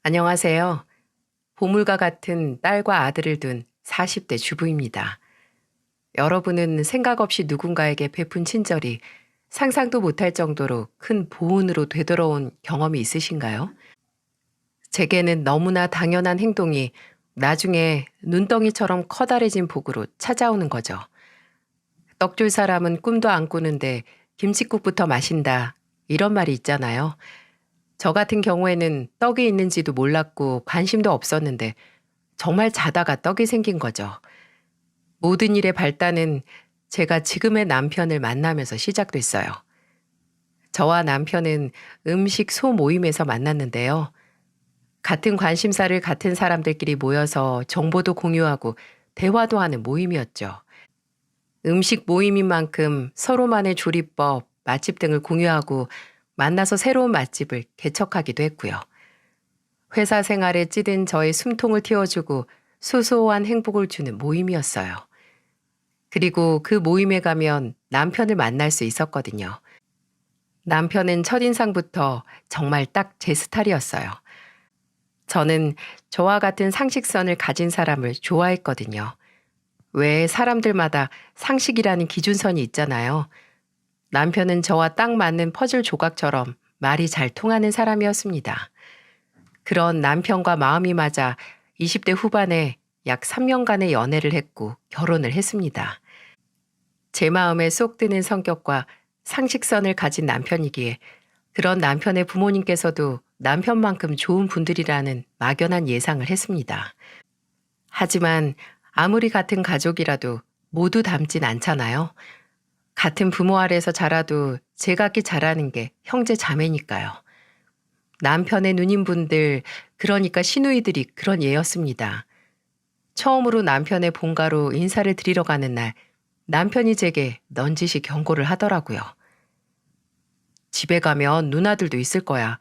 안녕하세요. 보물과 같은 딸과 아들을 둔 40대 주부입니다. 여러분은 생각 없이 누군가에게 베푼 친절이 상상도 못할 정도로 큰 보은으로 되돌아온 경험이 있으신가요? 제게는 너무나 당연한 행동이 나중에 눈덩이처럼 커다래진 복으로 찾아오는 거죠. 떡 줄 사람은 꿈도 안 꾸는데 김칫국부터 마신다. 이런 말이 있잖아요. 저 같은 경우에는 떡이 있는지도 몰랐고 관심도 없었는데 정말 자다가 떡이 생긴 거죠. 모든 일의 발단은 제가 지금의 남편을 만나면서 시작됐어요. 저와 남편은 음식 소모임에서 만났는데요. 같은 관심사를 같은 사람들끼리 모여서 정보도 공유하고 대화도 하는 모임이었죠. 음식 모임인 만큼 서로만의 조리법, 맛집 등을 공유하고 만나서 새로운 맛집을 개척하기도 했고요. 회사 생활에 찌든 저의 숨통을 틔워주고 소소한 행복을 주는 모임이었어요. 그리고 그 모임에 가면 남편을 만날 수 있었거든요. 남편은 첫인상부터 정말 딱 제 스타일이었어요. 저는 저와 같은 상식선을 가진 사람을 좋아했거든요. 왜 사람들마다 상식이라는 기준선이 있잖아요. 남편은 저와 딱 맞는 퍼즐 조각처럼 말이 잘 통하는 사람이었습니다. 그런 남편과 마음이 맞아 20대 후반에 약 3년간의 연애를 했고 결혼을 했습니다. 제 마음에 쏙 드는 성격과 상식선을 가진 남편이기에 그런 남편의 부모님께서도 남편만큼 좋은 분들이라는 막연한 예상을 했습니다. 하지만 아무리 같은 가족이라도 모두 닮진 않잖아요. 같은 부모 아래서 자라도 제각기 자라는 게 형제 자매니까요. 남편의 누님분들, 그러니까 시누이들이 그런 예였습니다. 처음으로 남편의 본가로 인사를 드리러 가는 날, 남편이 제게 넌지시 경고를 하더라고요. 집에 가면 누나들도 있을 거야.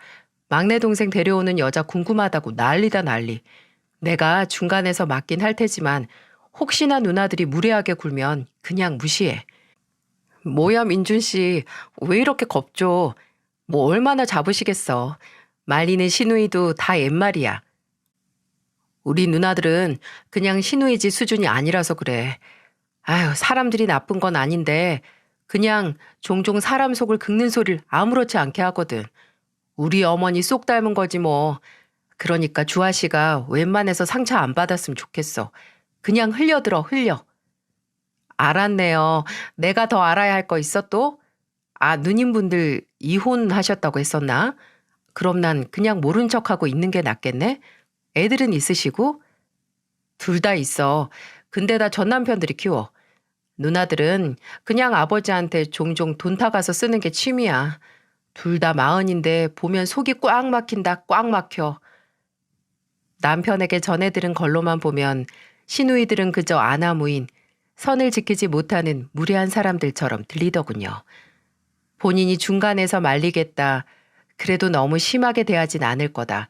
막내 동생 데려오는 여자 궁금하다고 난리다 난리. 내가 중간에서 맡긴 할 테지만 혹시나 누나들이 무례하게 굴면 그냥 무시해. 뭐야 민준 씨, 왜 이렇게 겁줘? 뭐 얼마나 잡으시겠어. 말리는 시누이도 다 옛말이야. 우리 누나들은 그냥 시누이지 수준이 아니라서 그래. 아유, 사람들이 나쁜 건 아닌데 그냥 종종 사람 속을 긁는 소리를 아무렇지 않게 하거든. 우리 어머니 쏙 닮은 거지 뭐. 그러니까 주아 씨가 웬만해서 상처 안 받았으면 좋겠어. 그냥 흘려들어 흘려. 알았네요. 내가 더 알아야 할 거 있어 또? 아, 누님분들 이혼하셨다고 했었나? 그럼 난 그냥 모른 척하고 있는 게 낫겠네? 애들은 있으시고? 둘 다 있어. 근데 다 전 남편들이 키워. 누나들은 그냥 아버지한테 종종 돈 타가서 쓰는 게 취미야. 둘 다 마흔인데 보면 속이 꽉 막힌다, 꽉 막혀. 남편에게 전해들은 걸로만 보면 시누이들은 그저 아나무인, 선을 지키지 못하는 무례한 사람들처럼 들리더군요. 본인이 중간에서 말리겠다. 그래도 너무 심하게 대하진 않을 거다.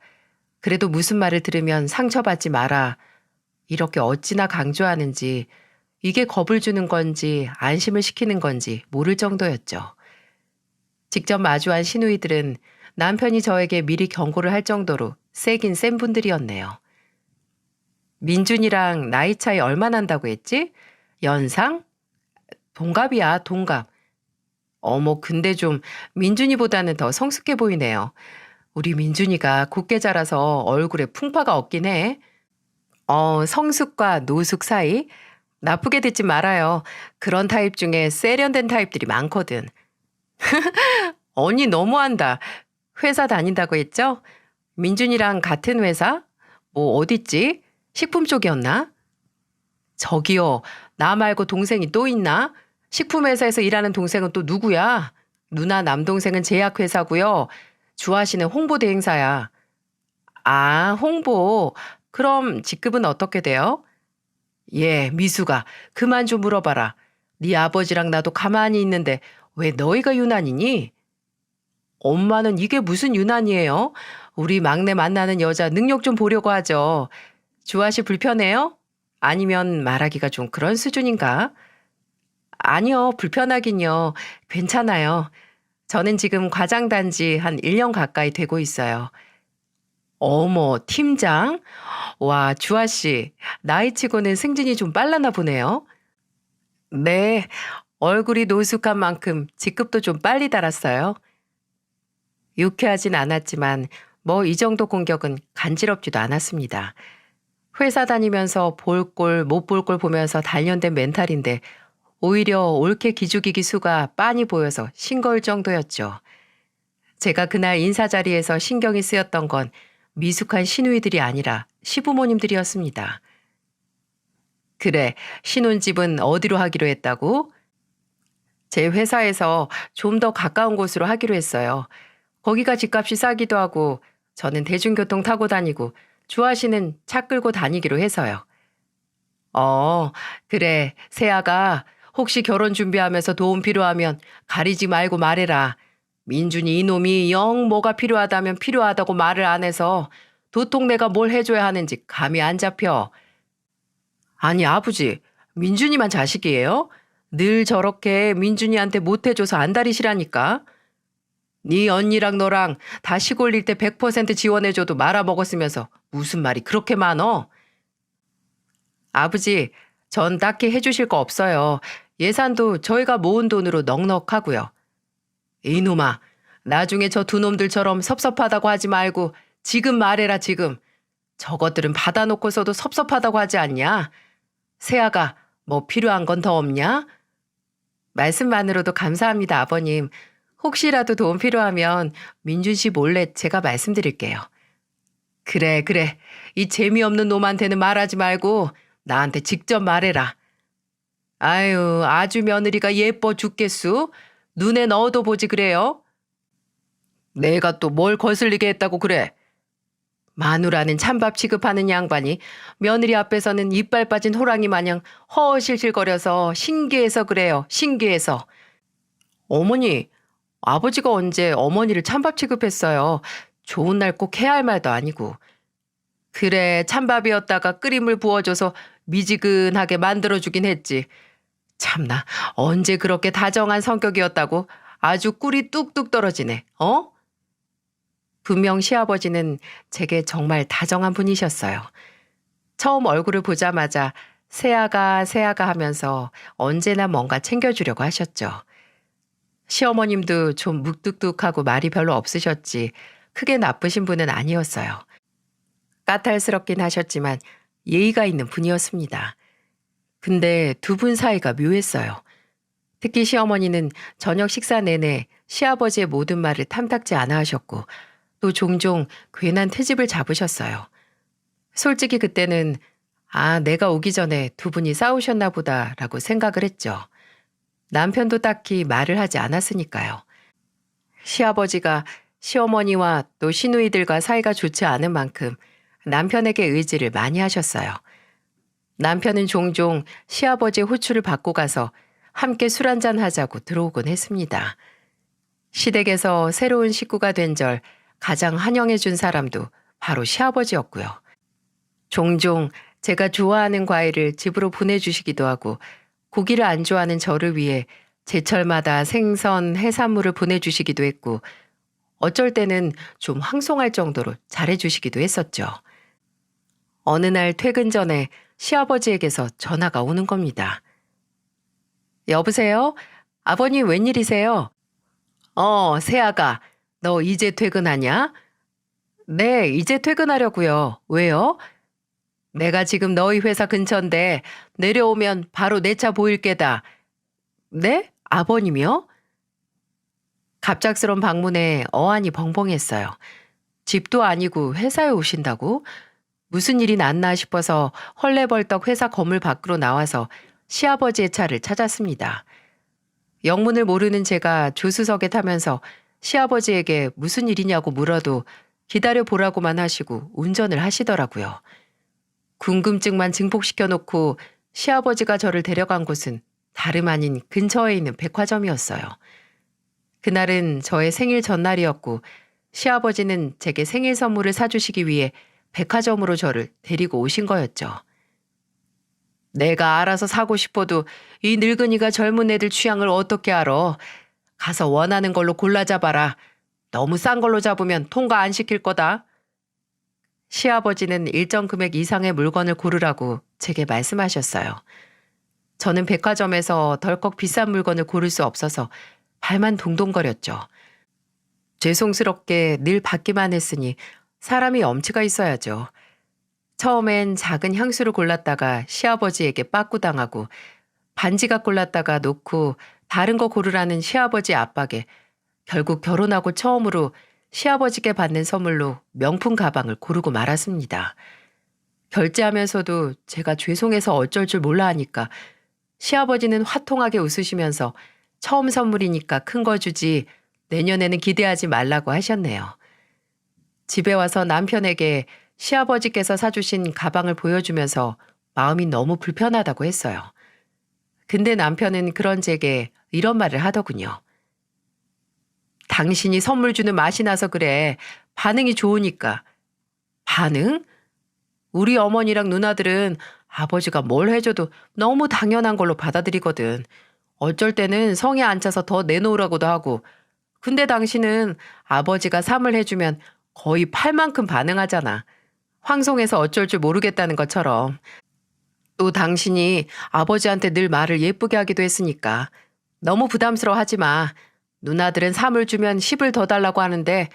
그래도 무슨 말을 들으면 상처받지 마라. 이렇게 어찌나 강조하는지 이게 겁을 주는 건지 안심을 시키는 건지 모를 정도였죠. 직접 마주한 시누이들은 남편이 저에게 미리 경고를 할 정도로 세긴 센 분들이었네요. 민준이랑 나이 차이 얼마 난다고 했지? 연상? 동갑이야, 동갑. 어머, 근데 좀 민준이보다는 더 성숙해 보이네요. 우리 민준이가 곱게 자라서 얼굴에 풍파가 없긴 해. 성숙과 노숙 사이? 나쁘게 듣지 말아요. 그런 타입 중에 세련된 타입들이 많거든. 언니 너무한다. 회사 다닌다고 했죠? 민준이랑 같은 회사? 뭐 어딨지? 식품 쪽이었나? 저기요, 나 말고 동생이 또 있나? 식품회사에서 일하는 동생은 또 누구야? 누나 남동생은 제약회사고요. 주아 씨는 홍보대행사야. 아, 홍보. 그럼 직급은 어떻게 돼요? 예, 미수가. 그만 좀 물어봐라. 네 아버지랑 나도 가만히 있는데 왜 너희가 유난이니? 엄마는 이게 무슨 유난이에요? 우리 막내 만나는 여자 능력 좀 보려고 하죠. 주아 씨 불편해요? 아니면 말하기가 좀 그런 수준인가? 아니요, 불편하긴요. 괜찮아요. 저는 지금 과장 단지 한 1년 가까이 되고 있어요. 어머, 팀장? 와, 주아 씨. 나이치고는 승진이 좀 빨랐나 보네요. 네, 얼굴이 노숙한 만큼 직급도 좀 빨리 달았어요. 유쾌하진 않았지만 뭐 이 정도 공격은 간지럽지도 않았습니다. 회사 다니면서 볼 꼴, 못 볼 꼴 보면서 단련된 멘탈인데 오히려 옳게 기죽이기 수가 빤히 보여서 싱거울 정도였죠. 제가 그날 인사 자리에서 신경이 쓰였던 건 미숙한 시누이들이 아니라 시부모님들이었습니다. 그래, 신혼집은 어디로 하기로 했다고? 제 회사에서 좀 더 가까운 곳으로 하기로 했어요. 거기가 집값이 싸기도 하고 저는 대중교통 타고 다니고 주아 씨는 차 끌고 다니기로 해서요. 어, 그래. 세아가 혹시 결혼 준비하면서 도움 필요하면 가리지 말고 말해라. 민준이 이놈이 영 뭐가 필요하다면 필요하다고 말을 안 해서 도통 내가 뭘 해줘야 하는지 감이 안 잡혀. 아니, 아버지. 민준이만 자식이에요? 늘 저렇게 민준이한테 못해줘서 안달이시라니까. 네 언니랑 너랑 다 시골일 때 100% 지원해줘도 말아먹었으면서 무슨 말이 그렇게 많어? 아버지, 전 딱히 해주실 거 없어요. 예산도 저희가 모은 돈으로 넉넉하고요. 이놈아, 나중에 저 두 놈들처럼 섭섭하다고 하지 말고 지금 말해라 지금. 저것들은 받아놓고서도 섭섭하다고 하지 않냐? 세아가 뭐 필요한 건 더 없냐? 말씀만으로도 감사합니다, 아버님. 혹시라도 도움 필요하면 민준 씨 몰래 제가 말씀드릴게요. 그래, 그래. 이 재미없는 놈한테는 말하지 말고 나한테 직접 말해라. 아유, 아주 며느리가 예뻐 죽겠수? 눈에 넣어도 보지 그래요? 내가 또 뭘 거슬리게 했다고 그래? 마누라는 찬밥 취급하는 양반이 며느리 앞에서는 이빨 빠진 호랑이 마냥 허허실실거려서 신기해서 그래요. 신기해서. 어머니, 아버지가 언제 어머니를 찬밥 취급했어요. 좋은 날 꼭 해야 할 말도 아니고. 그래, 찬밥이었다가 끓임을 부어줘서 미지근하게 만들어주긴 했지. 참나, 언제 그렇게 다정한 성격이었다고 아주 꿀이 뚝뚝 떨어지네, 어? 분명 시아버지는 제게 정말 다정한 분이셨어요. 처음 얼굴을 보자마자 새아가, 새아가 하면서 언제나 뭔가 챙겨주려고 하셨죠. 시어머님도 좀 묵뚝뚝하고 말이 별로 없으셨지 크게 나쁘신 분은 아니었어요. 까탈스럽긴 하셨지만 예의가 있는 분이었습니다. 근데 두 분 사이가 묘했어요. 특히 시어머니는 저녁 식사 내내 시아버지의 모든 말을 탐탁지 않아 하셨고 또 종종 괜한 트집을 잡으셨어요. 솔직히 그때는 아, 내가 오기 전에 두 분이 싸우셨나 보다라고 생각을 했죠. 남편도 딱히 말을 하지 않았으니까요. 시아버지가 시어머니와 또 시누이들과 사이가 좋지 않은 만큼 남편에게 의지를 많이 하셨어요. 남편은 종종 시아버지의 호출을 받고 가서 함께 술 한잔 하자고 들어오곤 했습니다. 시댁에서 새로운 식구가 된 절 가장 환영해 준 사람도 바로 시아버지였고요. 종종 제가 좋아하는 과일을 집으로 보내주시기도 하고 고기를 안 좋아하는 저를 위해 제철마다 생선, 해산물을 보내주시기도 했고 어쩔 때는 좀 황송할 정도로 잘해주시기도 했었죠. 어느 날 퇴근 전에 시아버지에게서 전화가 오는 겁니다. 여보세요? 아버님 웬일이세요? 세아가, 너 이제 퇴근하냐? 네, 이제 퇴근하려고요. 왜요? 내가 지금 너희 회사 근처인데 내려오면 바로 내 차 보일 게다. 네? 아버님이요? 갑작스런 방문에 어안이 벙벙했어요. 집도 아니고 회사에 오신다고? 무슨 일이 났나 싶어서 헐레벌떡 회사 건물 밖으로 나와서 시아버지의 차를 찾았습니다. 영문을 모르는 제가 조수석에 타면서 시아버지에게 무슨 일이냐고 물어도 기다려 보라고만 하시고 운전을 하시더라고요. 궁금증만 증폭시켜 놓고 시아버지가 저를 데려간 곳은 다름 아닌 근처에 있는 백화점이었어요. 그날은 저의 생일 전날이었고 시아버지는 제게 생일 선물을 사주시기 위해 백화점으로 저를 데리고 오신 거였죠. 내가 알아서 사고 싶어도 이 늙은이가 젊은 애들 취향을 어떻게 알아. 가서 원하는 걸로 골라 잡아라. 너무 싼 걸로 잡으면 통과 안 시킬 거다. 시아버지는 일정 금액 이상의 물건을 고르라고 제게 말씀하셨어요. 저는 백화점에서 덜컥 비싼 물건을 고를 수 없어서 발만 동동거렸죠. 죄송스럽게 늘 받기만 했으니 사람이 엄치가 있어야죠. 처음엔 작은 향수를 골랐다가 시아버지에게 빠꾸당하고 반지가 골랐다가 놓고 다른 거 고르라는 시아버지 압박에 결국 결혼하고 처음으로 시아버지께 받는 선물로 명품 가방을 고르고 말았습니다. 결제하면서도 제가 죄송해서 어쩔 줄 몰라 하니까 시아버지는 화통하게 웃으시면서 처음 선물이니까 큰 거 주지 내년에는 기대하지 말라고 하셨네요. 집에 와서 남편에게 시아버지께서 사주신 가방을 보여주면서 마음이 너무 불편하다고 했어요. 근데 남편은 그런 제게 이런 말을 하더군요. 당신이 선물 주는 맛이 나서 그래. 반응이 좋으니까. 반응? 우리 어머니랑 누나들은 아버지가 뭘 해줘도 너무 당연한 걸로 받아들이거든. 어쩔 때는 성에 안 차서 더 내놓으라고도 하고. 근데 당신은 아버지가 삼을 해주면 거의 팔 만큼 반응하잖아. 황송해서 어쩔 줄 모르겠다는 것처럼. 또 당신이 아버지한테 늘 말을 예쁘게 하기도 했으니까. 너무 부담스러워하지 마. 누나들은 3을 주면 10을 더 달라고 하는데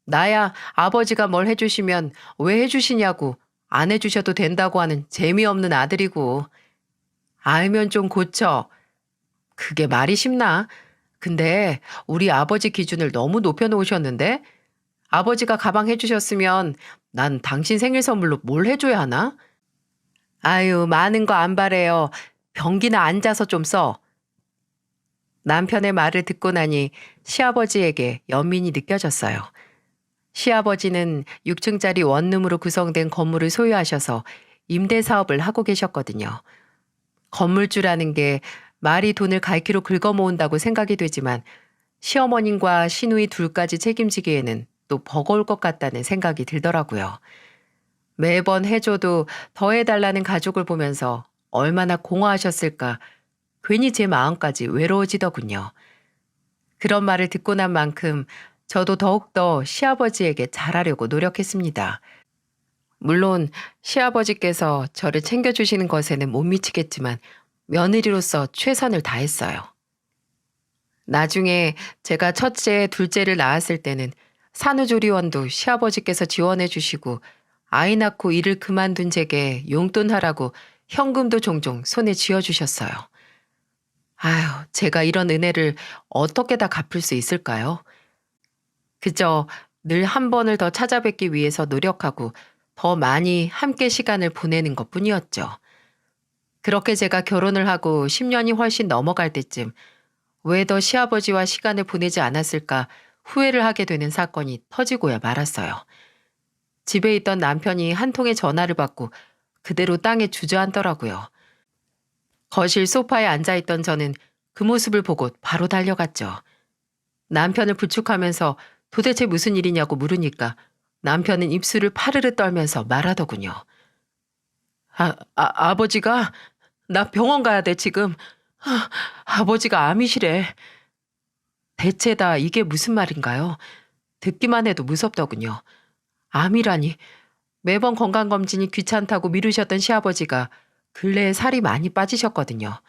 나야 아버지가 뭘 해주시면 왜 해주시냐고 안 해주셔도 된다고 하는 재미없는 아들이고. 알면 좀 고쳐. 그게 말이 쉽나? 근데 우리 아버지 기준을 너무 높여놓으셨는데 아버지가 가방 해주셨으면 난 당신 생일 선물로 뭘 해줘야 하나? 아유, 많은 거 안 바래요. 변기나 앉아서 좀 써. 남편의 말을 듣고 나니 시아버지에게 연민이 느껴졌어요. 시아버지는 6층짜리 원룸으로 구성된 건물을 소유하셔서 임대 사업을 하고 계셨거든요. 건물주라는 게 말이 돈을 갈퀴로 긁어모은다고 생각이 되지만 시어머님과 시누이 둘까지 책임지기에는 또 버거울 것 같다는 생각이 들더라고요. 매번 해줘도 더 해달라는 가족을 보면서 얼마나 공허하셨을까 괜히 제 마음까지 외로워지더군요. 그런 말을 듣고 난 만큼 저도 더욱더 시아버지에게 잘하려고 노력했습니다. 물론 시아버지께서 저를 챙겨주시는 것에는 못 미치겠지만 며느리로서 최선을 다했어요. 나중에 제가 첫째, 둘째를 낳았을 때는 산후조리원도 시아버지께서 지원해 주시고 아이 낳고 일을 그만둔 제게 용돈하라고 현금도 종종 손에 쥐어주셨어요. 아휴, 제가 이런 은혜를 어떻게 다 갚을 수 있을까요? 그저 늘 한 번을 더 찾아뵙기 위해서 노력하고 더 많이 함께 시간을 보내는 것 뿐이었죠. 그렇게 제가 결혼을 하고 10년이 훨씬 넘어갈 때쯤 왜 더 시아버지와 시간을 보내지 않았을까 후회를 하게 되는 사건이 터지고야 말았어요. 집에 있던 남편이 한 통의 전화를 받고 그대로 땅에 주저앉더라고요. 거실 소파에 앉아있던 저는 그 모습을 보고 바로 달려갔죠. 남편을 부축하면서 도대체 무슨 일이냐고 물으니까 남편은 입술을 파르르 떨면서 말하더군요. 아버지가 나 병원 가야 돼 지금. 아버지가 암이시래. 대체 다 이게 무슨 말인가요? 듣기만 해도 무섭더군요. 암이라니. 매번 건강검진이 귀찮다고 미루셨던 시아버지가 근래에 살이 많이 빠지셨거든요.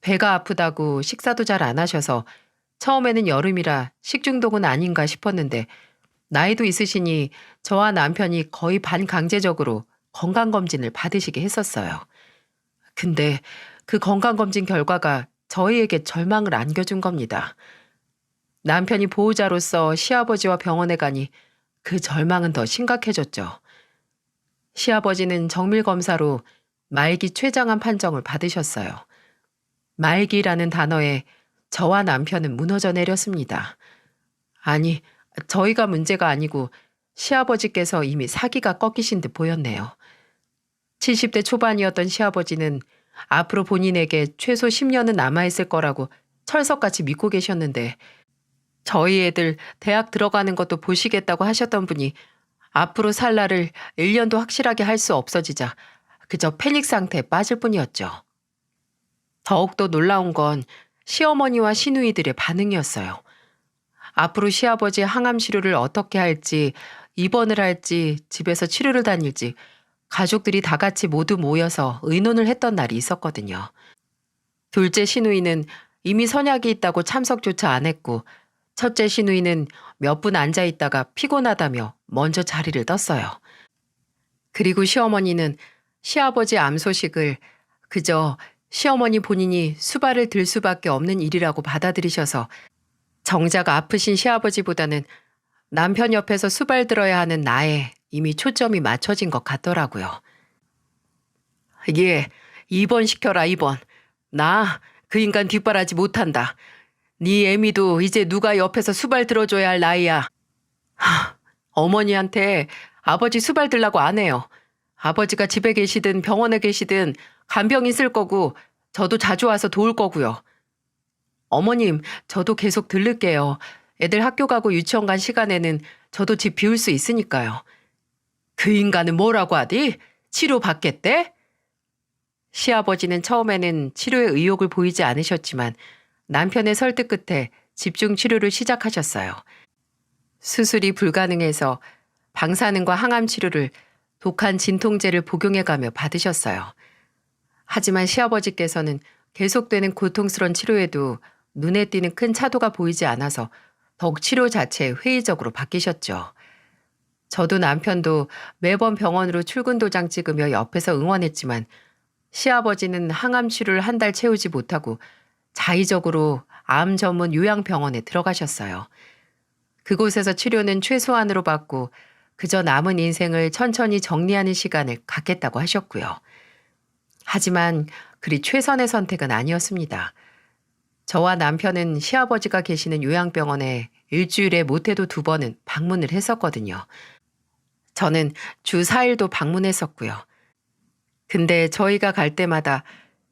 배가 아프다고 식사도 잘 안 하셔서 처음에는 여름이라 식중독은 아닌가 싶었는데 나이도 있으시니 저와 남편이 거의 반강제적으로 건강검진을 받으시게 했었어요. 근데 그 건강검진 결과가 저희에게 절망을 안겨준 겁니다. 남편이 보호자로서 시아버지와 병원에 가니 그 절망은 더 심각해졌죠. 시아버지는 정밀검사로 말기 췌장암 판정을 받으셨어요. 말기라는 단어에 저와 남편은 무너져 내렸습니다. 아니, 저희가 문제가 아니고 시아버지께서 이미 사기가 꺾이신 듯 보였네요. 70대 초반이었던 시아버지는 앞으로 본인에게 최소 10년은 남아있을 거라고 철석같이 믿고 계셨는데 저희 애들 대학 들어가는 것도 보시겠다고 하셨던 분이 앞으로 살 날을 1년도 확실하게 할 수 없어지자 그저 패닉 상태에 빠질 뿐이었죠. 더욱더 놀라운 건 시어머니와 시누이들의 반응이었어요. 앞으로 시아버지의 항암 치료를 어떻게 할지 입원을 할지 집에서 치료를 다닐지 가족들이 다 같이 모두 모여서 의논을 했던 날이 있었거든요. 둘째 시누이는 이미 선약이 있다고 참석조차 안 했고 첫째 시누이는 몇 분 앉아 있다가 피곤하다며 먼저 자리를 떴어요. 그리고 시어머니는 시아버지 암 소식을 그저 시어머니 본인이 수발을 들 수밖에 없는 일이라고 받아들이셔서 정작 아프신 시아버지보다는 남편 옆에서 수발 들어야 하는 나에 이미 초점이 맞춰진 것 같더라고요. 예, 입원시켜라 입원. 나 그 인간 뒷바라지 못한다. 네 애미도 이제 누가 옆에서 수발 들어줘야 할 나이야. 어머니한테 아버지 수발 들라고 안 해요. 아버지가 집에 계시든 병원에 계시든 간병 있을 거고 저도 자주 와서 도울 거고요. 어머님, 저도 계속 들를게요. 애들 학교 가고 유치원 간 시간에는 저도 집 비울 수 있으니까요. 그 인간은 뭐라고 하디? 치료 받겠대? 시아버지는 처음에는 치료에 의욕을 보이지 않으셨지만 남편의 설득 끝에 집중 치료를 시작하셨어요. 수술이 불가능해서 방사능과 항암 치료를 독한 진통제를 복용해가며 받으셨어요. 하지만 시아버지께서는 계속되는 고통스러운 치료에도 눈에 띄는 큰 차도가 보이지 않아서 더욱 치료 자체에 회의적으로 바뀌셨죠. 저도 남편도 매번 병원으로 출근 도장 찍으며 옆에서 응원했지만 시아버지는 항암 치료를 한 달 채우지 못하고 자의적으로 암 전문 요양병원에 들어가셨어요. 그곳에서 치료는 최소한으로 받고 그저 남은 인생을 천천히 정리하는 시간을 갖겠다고 하셨고요. 하지만 그리 최선의 선택은 아니었습니다. 저와 남편은 시아버지가 계시는 요양병원에 일주일에 못해도 2번은 방문을 했었거든요. 저는 주 4일도 방문했었고요. 근데 저희가 갈 때마다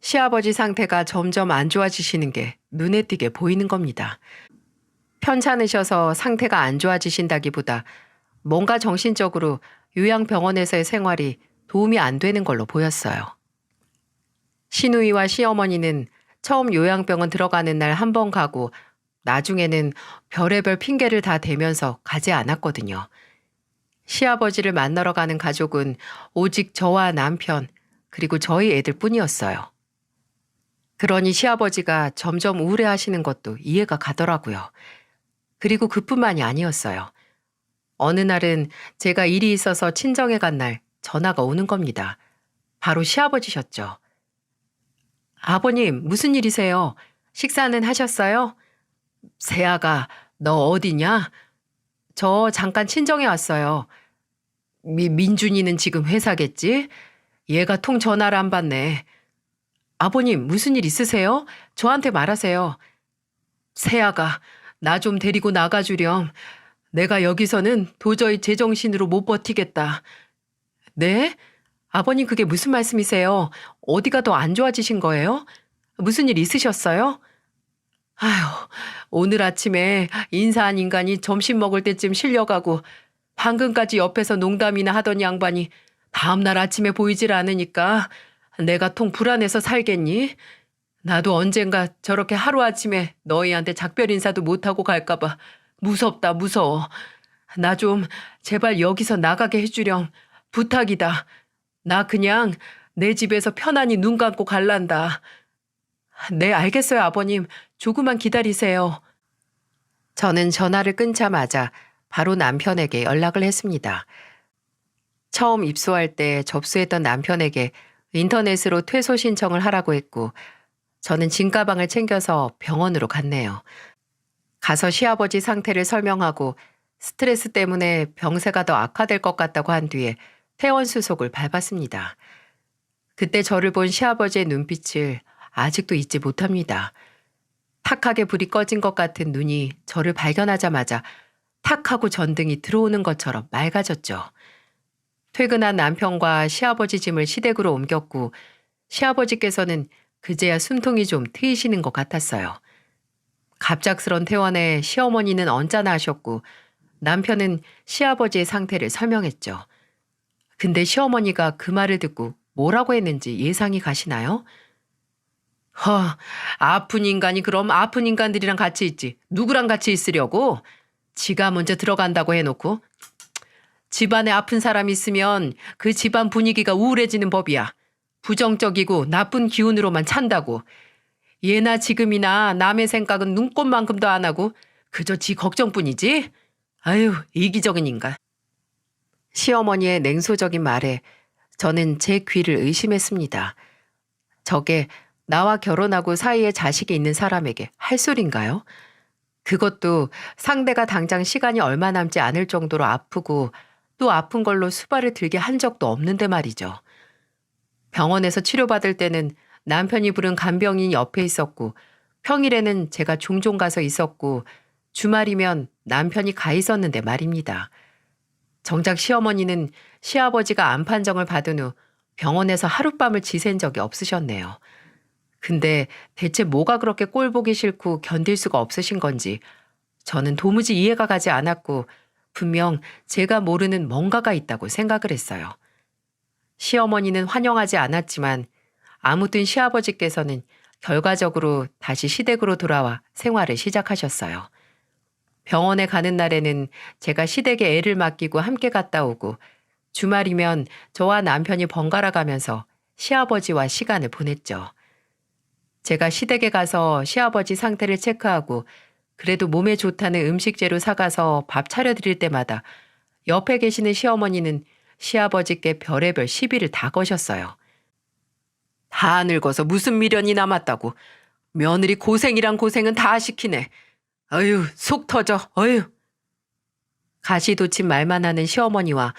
시아버지 상태가 점점 안 좋아지시는 게 눈에 띄게 보이는 겁니다. 편찮으셔서 상태가 안 좋아지신다기보다 뭔가 정신적으로 요양병원에서의 생활이 도움이 안 되는 걸로 보였어요. 시누이와 시어머니는 처음 요양병원 들어가는 날 1번 가고 나중에는 별의별 핑계를 다 대면서 가지 않았거든요. 시아버지를 만나러 가는 가족은 오직 저와 남편 그리고 저희 애들 뿐이었어요. 그러니 시아버지가 점점 우울해하시는 것도 이해가 가더라고요. 그리고 그뿐만이 아니었어요. 어느 날은 제가 일이 있어서 친정에 간 날 전화가 오는 겁니다. 바로 시아버지셨죠. 아버님, 무슨 일이세요? 식사는 하셨어요? 세아가, 너 어디냐? 저 잠깐 친정에 왔어요. 민준이는 지금 회사겠지? 얘가 통 전화를 안 받네. 아버님, 무슨 일 있으세요? 저한테 말하세요. 세아가, 나 좀 데리고 나가주렴. 내가 여기서는 도저히 제정신으로 못 버티겠다. 네? 아버님 그게 무슨 말씀이세요? 어디가 더 안 좋아지신 거예요? 무슨 일 있으셨어요? 아휴, 오늘 아침에 인사한 인간이 점심 먹을 때쯤 실려가고 방금까지 옆에서 농담이나 하던 양반이 다음날 아침에 보이질 않으니까 내가 통 불안해서 살겠니? 나도 언젠가 저렇게 하루아침에 너희한테 작별 인사도 못하고 갈까봐 무섭다 무서워. 나 좀 제발 여기서 나가게 해주렴. 부탁이다. 나 그냥 내 집에서 편안히 눈 감고 갈란다. 네, 알겠어요, 아버님. 조금만 기다리세요. 저는 전화를 끊자마자 바로 남편에게 연락을 했습니다. 처음 입소할 때 접수했던 남편에게 인터넷으로 퇴소 신청을 하라고 했고 저는 짐가방을 챙겨서 병원으로 갔네요. 가서 시아버지 상태를 설명하고 스트레스 때문에 병세가 더 악화될 것 같다고 한 뒤에 퇴원 수속을 밟았습니다. 그때 저를 본 시아버지의 눈빛을 아직도 잊지 못합니다. 탁하게 불이 꺼진 것 같은 눈이 저를 발견하자마자 탁 하고 전등이 들어오는 것처럼 맑아졌죠. 퇴근한 남편과 시아버지 짐을 시댁으로 옮겼고 시아버지께서는 그제야 숨통이 좀 트이시는 것 같았어요. 갑작스런 퇴원에 시어머니는 언짢아 하셨고 남편은 시아버지의 상태를 설명했죠. 근데 시어머니가 그 말을 듣고 뭐라고 했는지 예상이 가시나요? 아픈 인간이 그럼 아픈 인간들이랑 같이 있지. 누구랑 같이 있으려고? 지가 먼저 들어간다고 해놓고. 집안에 아픈 사람 있으면 그 집안 분위기가 우울해지는 법이야. 부정적이고 나쁜 기운으로만 찬다고. 예나 지금이나 남의 생각은 눈꼽만큼도 안 하고 그저 지 걱정뿐이지? 아유, 이기적인 인간. 시어머니의 냉소적인 말에 저는 제 귀를 의심했습니다. 저게 나와 결혼하고 사이에 자식이 있는 사람에게 할 소린가요? 그것도 상대가 당장 시간이 얼마 남지 않을 정도로 아프고 또 아픈 걸로 수발을 들게 한 적도 없는데 말이죠. 병원에서 치료받을 때는 남편이 부른 간병인이 옆에 있었고 평일에는 제가 종종 가서 있었고 주말이면 남편이 가 있었는데 말입니다. 정작 시어머니는 시아버지가 암 판정을 받은 후 병원에서 하룻밤을 지샌 적이 없으셨네요. 근데 대체 뭐가 그렇게 꼴 보기 싫고 견딜 수가 없으신 건지 저는 도무지 이해가 가지 않았고 분명 제가 모르는 뭔가가 있다고 생각을 했어요. 시어머니는 환영하지 않았지만 아무튼 시아버지께서는 결과적으로 다시 시댁으로 돌아와 생활을 시작하셨어요. 병원에 가는 날에는 제가 시댁에 애를 맡기고 함께 갔다 오고 주말이면 저와 남편이 번갈아 가면서 시아버지와 시간을 보냈죠. 제가 시댁에 가서 시아버지 상태를 체크하고 그래도 몸에 좋다는 음식재료 사가서 밥 차려드릴 때마다 옆에 계시는 시어머니는 시아버지께 별의별 시비를 다 거셨어요. 다 늙어서 무슨 미련이 남았다고. 며느리 고생이란 고생은 다 시키네. 어휴, 속 터져, 어휴. 가시돋친 말만 하는 시어머니와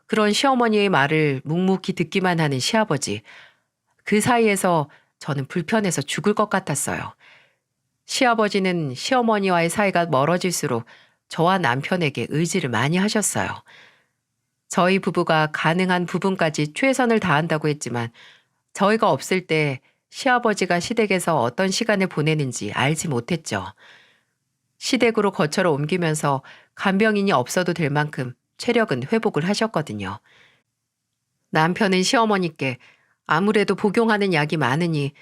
그런 시어머니의 말을 묵묵히 듣기만 하는 시아버지. 그 사이에서 저는 불편해서 죽을 것 같았어요. 시아버지는 시어머니와의 사이가 멀어질수록 저와 남편에게 의지를 많이 하셨어요. 저희 부부가 가능한 부분까지 최선을 다한다고 했지만 저희가 없을 때 시아버지가 시댁에서 어떤 시간을 보내는지 알지 못했죠. 시댁으로 거처를 옮기면서 간병인이 없어도 될 만큼 체력은 회복을 하셨거든요. 남편은 시어머니께 아무래도 복용하는 약이 많으니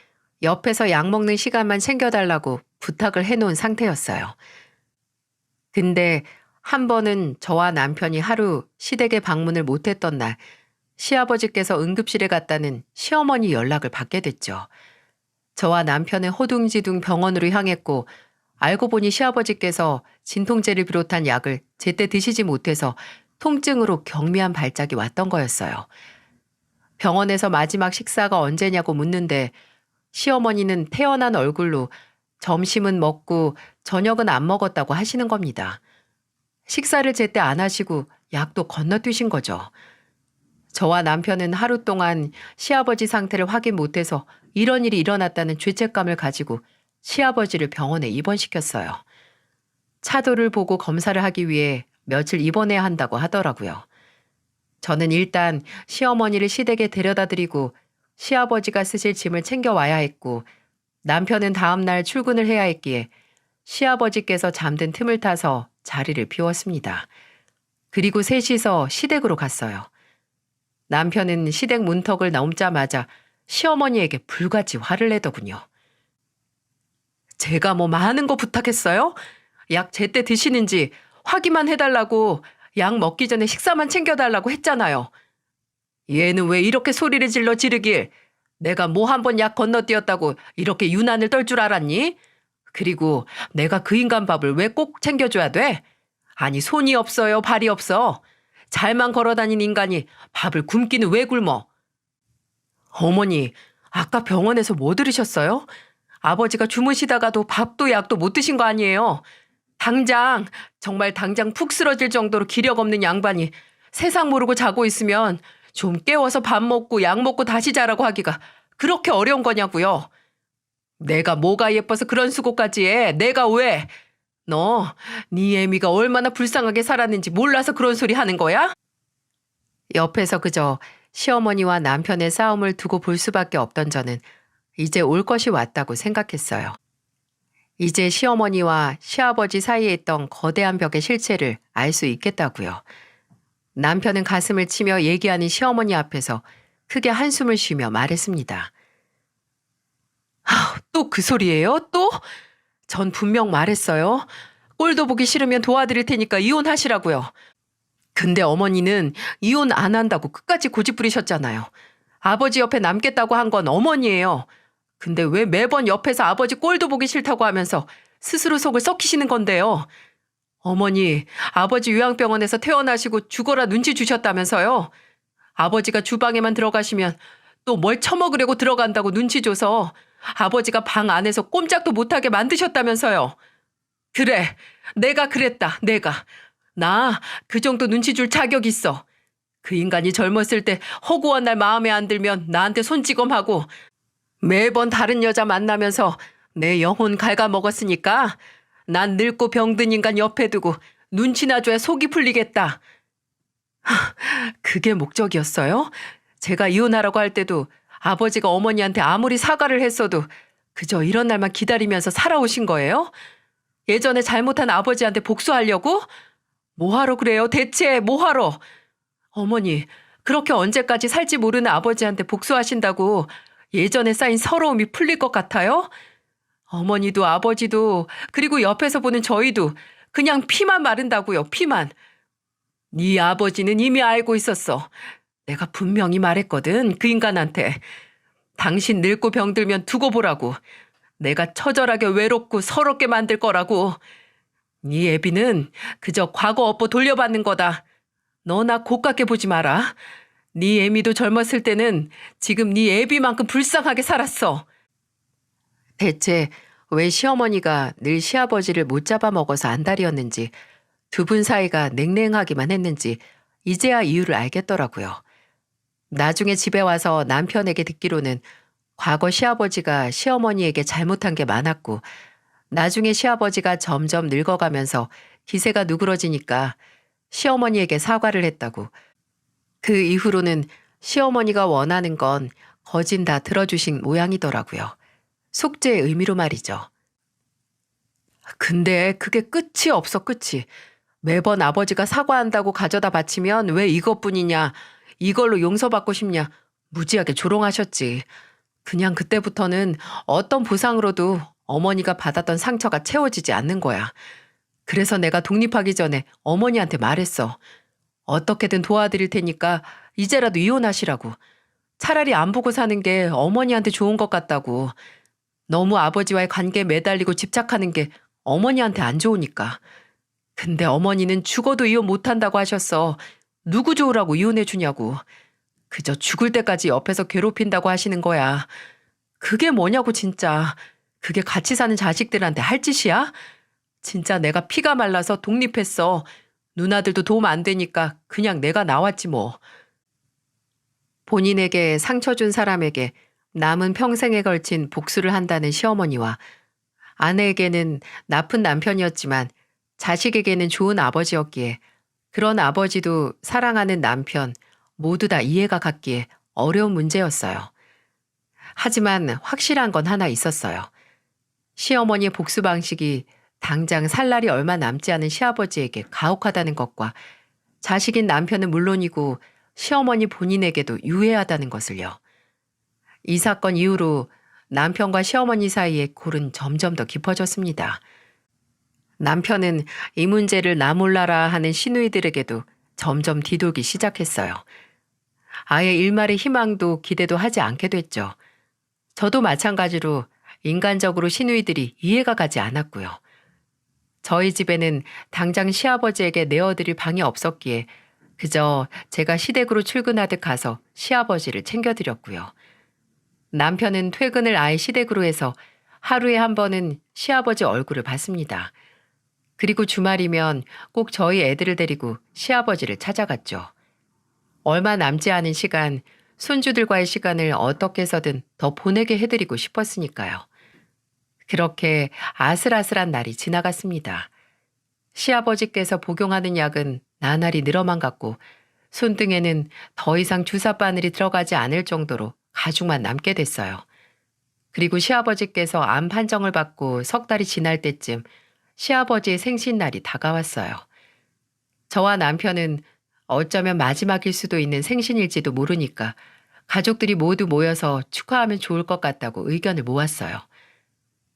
옆에서 약 먹는 시간만 챙겨달라고 부탁을 해놓은 상태였어요. 근데 한 번은 저와 남편이 하루 시댁에 방문을 못했던 날 시아버지께서 응급실에 갔다는 시어머니 연락을 받게 됐죠. 저와 남편은 허둥지둥 병원으로 향했고 알고 보니 시아버지께서 진통제를 비롯한 약을 제때 드시지 못해서 통증으로 경미한 발작이 왔던 거였어요. 병원에서 마지막 식사가 언제냐고 묻는데 시어머니는 태어난 얼굴로 점심은 먹고 저녁은 안 먹었다고 하시는 겁니다. 식사를 제때 안 하시고 약도 건너뛰신 거죠. 저와 남편은 하루 동안 시아버지 상태를 확인 못해서 이런 일이 일어났다는 죄책감을 가지고 시아버지를 병원에 입원시켰어요. 차도를 보고 검사를 하기 위해 며칠 입원해야 한다고 하더라고요. 저는 일단 시어머니를 시댁에 데려다 드리고 시아버지가 쓰실 짐을 챙겨와야 했고 남편은 다음날 출근을 해야 했기에 시아버지께서 잠든 틈을 타서 자리를 비웠습니다. 그리고 셋이서 시댁으로 갔어요. 남편은 시댁 문턱을 넘자마자 시어머니에게 불같이 화를 내더군요. 제가 뭐 많은 거 부탁했어요? 약 제때 드시는지 확인만 해달라고 약 먹기 전에 식사만 챙겨달라고 했잖아요. 얘는 왜 이렇게 소리를 질러 지르길 내가 뭐 한 번 약 건너뛰었다고 이렇게 유난을 떨 줄 알았니? 그리고 내가 그 인간 밥을 왜 꼭 챙겨줘야 돼? 아니 손이 없어요 발이 없어. 잘만 걸어다닌 인간이 밥을 굶기는 왜 굶어? 어머니 아까 병원에서 뭐 들으셨어요? 아버지가 주무시다가도 밥도 약도 못 드신 거 아니에요. 정말 당장 푹 쓰러질 정도로 기력 없는 양반이 세상 모르고 자고 있으면 좀 깨워서 밥 먹고 약 먹고 다시 자라고 하기가 그렇게 어려운 거냐고요. 내가 뭐가 예뻐서 그런 수고까지 해. 내가 왜? 너, 네 애미가 얼마나 불쌍하게 살았는지 몰라서 그런 소리 하는 거야? 옆에서 그저 시어머니와 남편의 싸움을 두고 볼 수밖에 없던 저는 이제 올 것이 왔다고 생각했어요. 이제 시어머니와 시아버지 사이에 있던 거대한 벽의 실체를 알 수 있겠다고요. 남편은 가슴을 치며 얘기하는 시어머니 앞에서 크게 한숨을 쉬며 말했습니다. 또 그 소리예요? 또? 전 분명 말했어요. 꼴도 보기 싫으면 도와드릴 테니까 이혼하시라고요. 근데 어머니는 이혼 안 한다고 끝까지 고집 부리셨잖아요. 아버지 옆에 남겠다고 한 건 어머니예요. 근데 왜 매번 옆에서 아버지 꼴도 보기 싫다고 하면서 스스로 속을 썩히시는 건데요. 어머니, 아버지 요양병원에서 퇴원하시고 죽어라 눈치 주셨다면서요. 아버지가 주방에만 들어가시면 또 뭘 처먹으려고 들어간다고 눈치 줘서 아버지가 방 안에서 꼼짝도 못하게 만드셨다면서요. 그래, 내가 그랬다, 내가. 나 그 정도 눈치 줄 자격 있어. 그 인간이 젊었을 때 허구한 날 마음에 안 들면 나한테 손찌검하고 매번 다른 여자 만나면서 내 영혼 갉아먹었으니까 난 늙고 병든 인간 옆에 두고 눈치나 줘야 속이 풀리겠다. 그게 목적이었어요? 제가 이혼하라고 할 때도 아버지가 어머니한테 아무리 사과를 했어도 그저 이런 날만 기다리면서 살아오신 거예요? 예전에 잘못한 아버지한테 복수하려고? 뭐하러 그래요? 대체 뭐하러? 어머니, 그렇게 언제까지 살지 모르는 아버지한테 복수하신다고 예전에 쌓인 서러움이 풀릴 것 같아요? 어머니도 아버지도 그리고 옆에서 보는 저희도 그냥 피만 마른다고요, 피만. 네 아버지는 이미 알고 있었어. 내가 분명히 말했거든, 그 인간한테. 당신 늙고 병들면 두고 보라고. 내가 처절하게 외롭고 서럽게 만들 거라고. 네 애비는 그저 과거 업보 돌려받는 거다. 너나 고깝게 보지 마라. 네 애미도 젊었을 때는 지금 네 애비만큼 불쌍하게 살았어. 대체 왜 시어머니가 늘 시아버지를 못 잡아먹어서 안달이었는지 두 분 사이가 냉랭하기만 했는지 이제야 이유를 알겠더라고요. 나중에 집에 와서 남편에게 듣기로는 과거 시아버지가 시어머니에게 잘못한 게 많았고 나중에 시아버지가 점점 늙어가면서 기세가 누그러지니까 시어머니에게 사과를 했다고. 그 이후로는 시어머니가 원하는 건 거진 다 들어주신 모양이더라고요. 속죄의 의미로 말이죠. 근데 그게 끝이 없어, 끝이. 매번 아버지가 사과한다고 가져다 바치면 왜 이것뿐이냐, 이걸로 용서받고 싶냐, 무지하게 조롱하셨지. 그냥 그때부터는 어떤 보상으로도 어머니가 받았던 상처가 채워지지 않는 거야. 그래서 내가 독립하기 전에 어머니한테 말했어. 어떻게든 도와드릴 테니까 이제라도 이혼하시라고. 차라리 안 보고 사는 게 어머니한테 좋은 것 같다고. 너무 아버지와의 관계에 매달리고 집착하는 게 어머니한테 안 좋으니까. 근데 어머니는 죽어도 이혼 못한다고 하셨어. 누구 좋으라고 이혼해 주냐고. 그저 죽을 때까지 옆에서 괴롭힌다고 하시는 거야. 그게 뭐냐고 진짜. 그게 같이 사는 자식들한테 할 짓이야? 진짜 내가 피가 말라서 독립했어. 누나들도 도움 안 되니까 그냥 내가 나왔지 뭐. 본인에게 상처 준 사람에게 남은 평생에 걸친 복수를 한다는 시어머니와 아내에게는 나쁜 남편이었지만 자식에게는 좋은 아버지였기에 그런 아버지도 사랑하는 남편 모두 다 이해가 갔기에 어려운 문제였어요. 하지만 확실한 건 하나 있었어요. 시어머니의 복수 방식이 당장 살 날이 얼마 남지 않은 시아버지에게 가혹하다는 것과 자식인 남편은 물론이고 시어머니 본인에게도 유해하다는 것을요. 이 사건 이후로 남편과 시어머니 사이의 골은 점점 더 깊어졌습니다. 남편은 이 문제를 나 몰라라 하는 시누이들에게도 점점 뒤돌기 시작했어요. 아예 일말의 희망도 기대도 하지 않게 됐죠. 저도 마찬가지로 인간적으로 시누이들이 이해가 가지 않았고요. 저희 집에는 당장 시아버지에게 내어드릴 방이 없었기에 그저 제가 시댁으로 출근하듯 가서 시아버지를 챙겨드렸고요. 남편은 퇴근을 아예 시댁으로 해서 하루에 한 번은 시아버지 얼굴을 봤습니다. 그리고 주말이면 꼭 저희 애들을 데리고 시아버지를 찾아갔죠. 얼마 남지 않은 시간, 손주들과의 시간을 어떻게 해서든 더 보내게 해드리고 싶었으니까요. 그렇게 아슬아슬한 날이 지나갔습니다. 시아버지께서 복용하는 약은 나날이 늘어만 갔고 손등에는 더 이상 주사 바늘이 들어가지 않을 정도로 가죽만 남게 됐어요. 그리고 시아버지께서 암 판정을 받고 석 달이 지날 때쯤 시아버지의 생신날이 다가왔어요. 저와 남편은 어쩌면 마지막일 수도 있는 생신일지도 모르니까 가족들이 모두 모여서 축하하면 좋을 것 같다고 의견을 모았어요.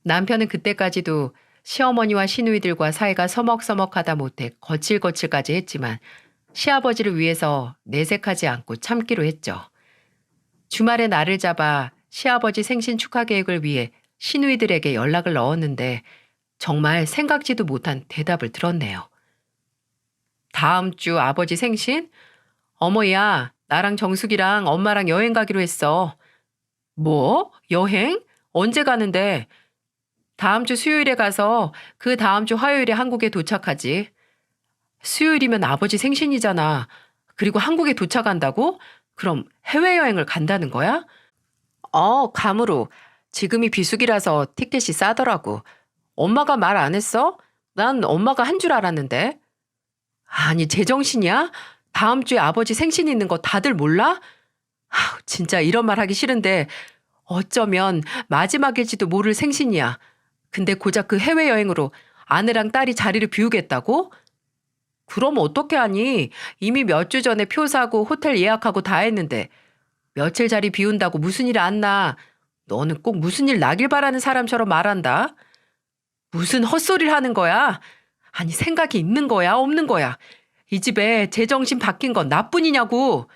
남편은 그때까지도 시어머니와 시누이들과 사이가 서먹서먹하다 못해 거칠거칠까지 했지만 시아버지를 위해서 내색하지 않고 참기로 했죠. 주말에 날을 잡아 시아버지 생신 축하 계획을 위해 시누이들에게 연락을 넣었는데 정말 생각지도 못한 대답을 들었네요. 다음 주 아버지 생신? 어머야, 나랑 정숙이랑 엄마랑 여행 가기로 했어. 뭐? 여행? 언제 가는데? 다음 주 수요일에 가서 그 다음 주 화요일에 한국에 도착하지. 수요일이면 아버지 생신이잖아. 그리고 한국에 도착한다고? 그럼 해외여행을 간다는 거야? 감으로. 지금이 비수기라서 티켓이 싸더라고. 엄마가 말 안 했어? 난 엄마가 한 줄 알았는데. 아니, 제정신이야? 다음 주에 아버지 생신 있는 거 다들 몰라? 진짜 이런 말 하기 싫은데 어쩌면 마지막일지도 모를 생신이야. 근데 고작 그 해외여행으로 아내랑 딸이 자리를 비우겠다고? 그럼 어떻게 하니? 이미 몇 주 전에 표 사고 호텔 예약하고 다 했는데 며칠 자리 비운다고 무슨 일 안 나. 너는 꼭 무슨 일 나길 바라는 사람처럼 말한다. 무슨 헛소리를 하는 거야? 아니 생각이 있는 거야 없는 거야? 이 집에 제정신 바뀐 건 나뿐이냐고.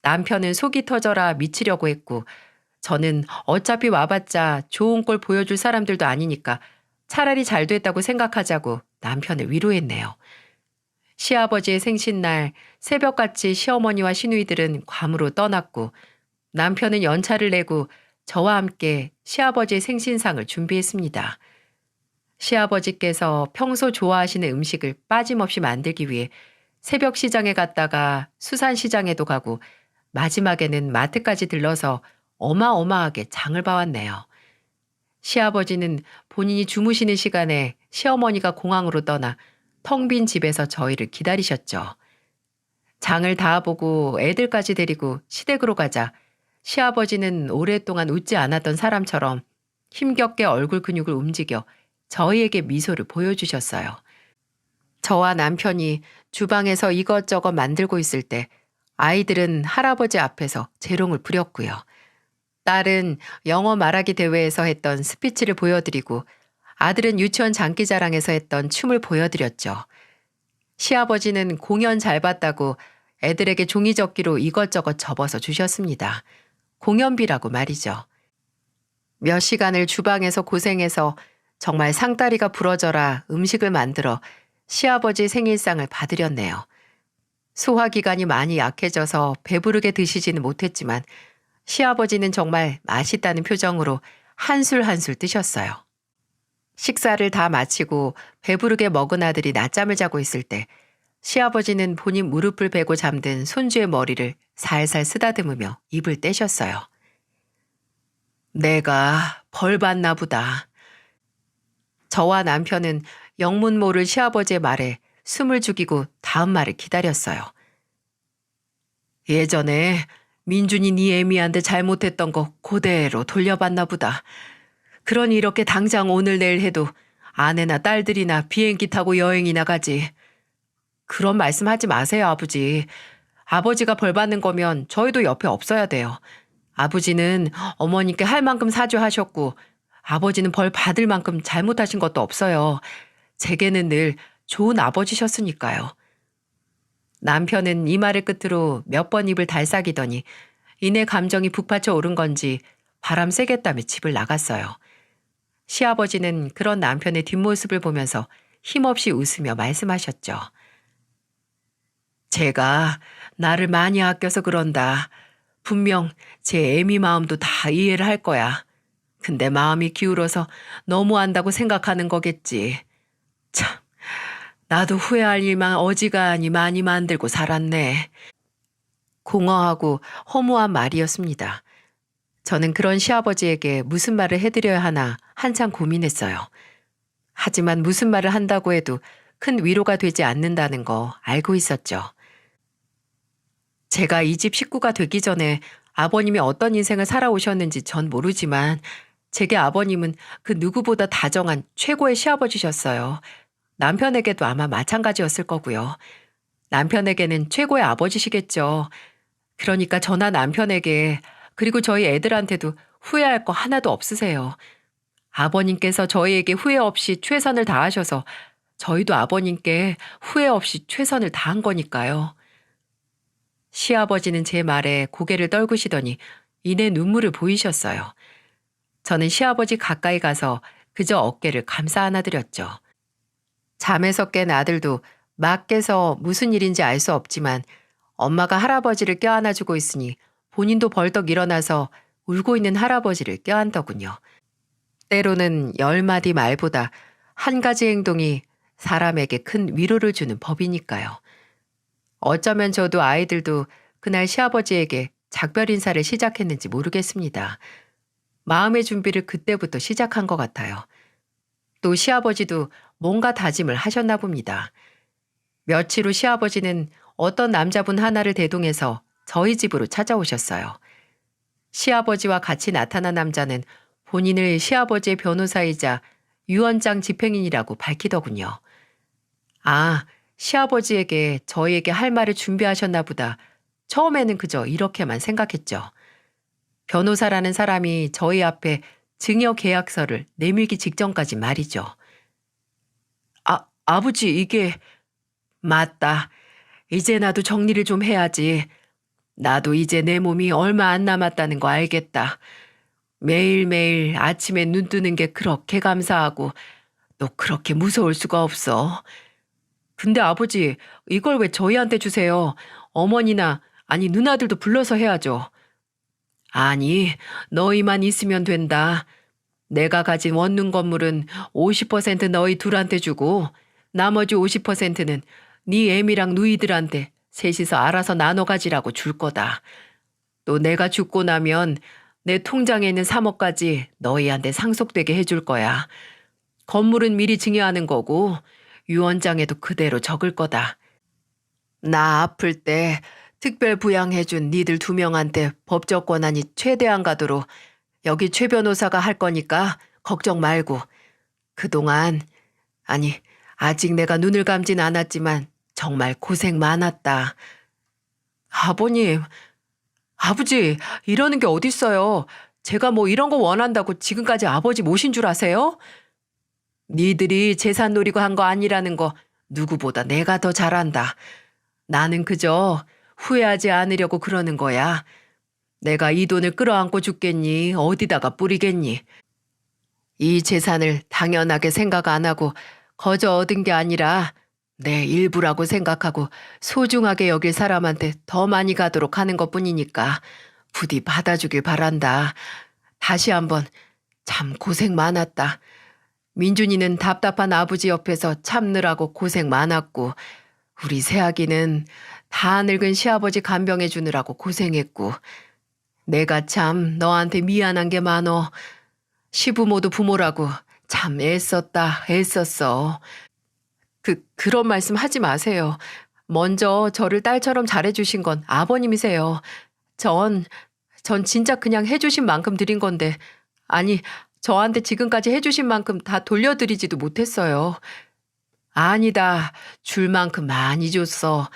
남편은 속이 터져라 미치려고 했고 저는 어차피 와봤자 좋은 꼴 보여줄 사람들도 아니니까 차라리 잘 됐다고 생각하자고 남편을 위로했네요. 시아버지의 생신날 새벽같이 시어머니와 시누이들은 괌으로 떠났고 남편은 연차를 내고 저와 함께 시아버지의 생신상을 준비했습니다. 시아버지께서 평소 좋아하시는 음식을 빠짐없이 만들기 위해 새벽 시장에 갔다가 수산시장에도 가고 마지막에는 마트까지 들러서 어마어마하게 장을 봐왔네요. 시아버지는 본인이 주무시는 시간에 시어머니가 공항으로 떠나 텅 빈 집에서 저희를 기다리셨죠. 장을 다 보고 애들까지 데리고 시댁으로 가자 시아버지는 오랫동안 웃지 않았던 사람처럼 힘겹게 얼굴 근육을 움직여 저희에게 미소를 보여주셨어요. 저와 남편이 주방에서 이것저것 만들고 있을 때 아이들은 할아버지 앞에서 재롱을 부렸고요. 딸은 영어 말하기 대회에서 했던 스피치를 보여드리고 아들은 유치원 장기자랑에서 했던 춤을 보여드렸죠. 시아버지는 공연 잘 봤다고 애들에게 종이접기로 이것저것 접어서 주셨습니다. 공연비라고 말이죠. 몇 시간을 주방에서 고생해서 정말 상다리가 부러져라 음식을 만들어 시아버지 생일상을 받으렸네요. 소화기관이 많이 약해져서 배부르게 드시지는 못했지만 시아버지는 정말 맛있다는 표정으로 한술 한술 뜨셨어요. 식사를 다 마치고 배부르게 먹은 아들이 낮잠을 자고 있을 때 시아버지는 본인 무릎을 베고 잠든 손주의 머리를 살살 쓰다듬으며 입을 떼셨어요. 내가 벌 받나 보다. 저와 남편은 영문 모를 시아버지의 말에 숨을 죽이고 다음 말을 기다렸어요. 예전에 민준이 네 애미한테 잘못했던 거 그대로 돌려받나 보다. 그러니 이렇게 당장 오늘 내일 해도 아내나 딸들이나 비행기 타고 여행이나 가지. 그런 말씀하지 마세요, 아버지. 아버지가 벌 받는 거면 저희도 옆에 없어야 돼요. 아버지는 어머니께 할 만큼 사죄하셨고 아버지는 벌 받을 만큼 잘못하신 것도 없어요. 제게는 늘 좋은 아버지셨으니까요. 남편은 이 말을 끝으로 몇 번 입을 달싹이더니 이내 감정이 북받쳐 오른 건지 바람 쐬겠다며 집을 나갔어요. 시아버지는 그런 남편의 뒷모습을 보면서 힘없이 웃으며 말씀하셨죠. 제가 나를 많이 아껴서 그런다. 분명 제 애미 마음도 다 이해를 할 거야. 근데 마음이 기울어서 너무한다고 생각하는 거겠지. 참, 나도 후회할 일만 어지간히 많이 만들고 살았네. 공허하고 허무한 말이었습니다. 저는 그런 시아버지에게 무슨 말을 해드려야 하나 한참 고민했어요. 하지만 무슨 말을 한다고 해도 큰 위로가 되지 않는다는 거 알고 있었죠. 제가 이 집 식구가 되기 전에 아버님이 어떤 인생을 살아오셨는지 전 모르지만 제게 아버님은 그 누구보다 다정한 최고의 시아버지셨어요. 남편에게도 아마 마찬가지였을 거고요. 남편에게는 최고의 아버지시겠죠. 그러니까 저나 남편에게 그리고 저희 애들한테도 후회할 거 하나도 없으세요. 아버님께서 저희에게 후회 없이 최선을 다하셔서 저희도 아버님께 후회 없이 최선을 다한 거니까요. 시아버지는 제 말에 고개를 떨구시더니 이내 눈물을 보이셨어요. 저는 시아버지 가까이 가서 그저 어깨를 감싸 안아드렸죠. 잠에서 깬 아들도 막 깨서 무슨 일인지 알 수 없지만 엄마가 할아버지를 껴안아주고 있으니 본인도 벌떡 일어나서 울고 있는 할아버지를 껴안더군요. 때로는 10마디 말보다 한 가지 행동이 사람에게 큰 위로를 주는 법이니까요. 어쩌면 저도 아이들도 그날 시아버지에게 작별 인사를 시작했는지 모르겠습니다. 마음의 준비를 그때부터 시작한 것 같아요. 또 시아버지도 뭔가 다짐을 하셨나 봅니다. 며칠 후 시아버지는 어떤 남자분 하나를 대동해서 저희 집으로 찾아오셨어요. 시아버지와 같이 나타난 남자는 본인을 시아버지의 변호사이자 유언장 집행인이라고 밝히더군요. 아, 시아버지에게 저희에게 할 말을 준비하셨나 보다. 처음에는 그저 이렇게만 생각했죠. 변호사라는 사람이 저희 앞에 증여 계약서를 내밀기 직전까지 말이죠. 아버지 이게... 맞다. 이제 나도 정리를 좀 해야지. 나도 이제 내 몸이 얼마 안 남았다는 거 알겠다. 매일매일 아침에 눈 뜨는 게 그렇게 감사하고 또 그렇게 무서울 수가 없어. 근데 아버지, 이걸 왜 저희한테 주세요? 어머니나 아니 누나들도 불러서 해야죠. 아니, 너희만 있으면 된다. 내가 가진 원룸 건물은 50% 너희 둘한테 주고 나머지 50%는 네 애미랑 누이들한테 셋이서 알아서 나눠 가지라고 줄 거다. 또 내가 죽고 나면 내 통장에 있는 3억까지 너희한테 상속되게 해줄 거야. 건물은 미리 증여하는 거고 유언장에도 그대로 적을 거다. 나 아플 때 특별 부양해준 니들 2명한테 법적 권한이 최대한 가도록 여기 최 변호사가 할 거니까 걱정 말고. 그동안, 아니 아직 내가 눈을 감진 않았지만 정말 고생 많았다. 아버님, 아버지 이러는 게 어딨어요. 제가 뭐 이런 거 원한다고 지금까지 아버지 모신 줄 아세요? 니들이 재산 노리고 한 거 아니라는 거 누구보다 내가 더 잘 안다. 나는 그저 후회하지 않으려고 그러는 거야. 내가 이 돈을 끌어안고 죽겠니? 어디다가 뿌리겠니? 이 재산을 당연하게 생각 안 하고 거저 얻은 게 아니라 내 일부라고 생각하고 소중하게 여길 사람한테 더 많이 가도록 하는 것뿐이니까 부디 받아주길 바란다. 다시 한번 참 고생 많았다. 민준이는 답답한 아버지 옆에서 참느라고 고생 많았고 우리 새아기는 다 늙은 시아버지 간병해 주느라고 고생했고 내가 참 너한테 미안한 게 많어. 시부모도 부모라고 참 애썼어. 그런 말씀 하지 마세요. 먼저 저를 딸처럼 잘해주신 건 아버님이세요. 전 진짜 그냥 해주신 만큼 드린 건데, 아니, 저한테 지금까지 해주신 만큼 다 돌려드리지도 못했어요. 아니다. 줄 만큼 많이 줬어.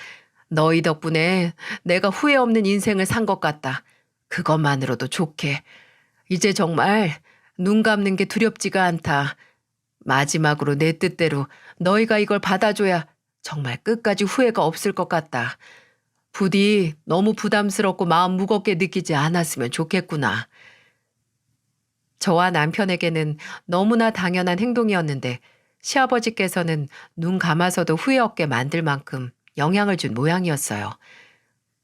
너희 덕분에 내가 후회 없는 인생을 산 것 같다. 그것만으로도 좋게. 이제 정말 눈 감는 게 두렵지가 않다. 마지막으로 내 뜻대로 너희가 이걸 받아줘야 정말 끝까지 후회가 없을 것 같다. 부디 너무 부담스럽고 마음 무겁게 느끼지 않았으면 좋겠구나. 저와 남편에게는 너무나 당연한 행동이었는데 시아버지께서는 눈 감아서도 후회 없게 만들 만큼 영향을 준 모양이었어요.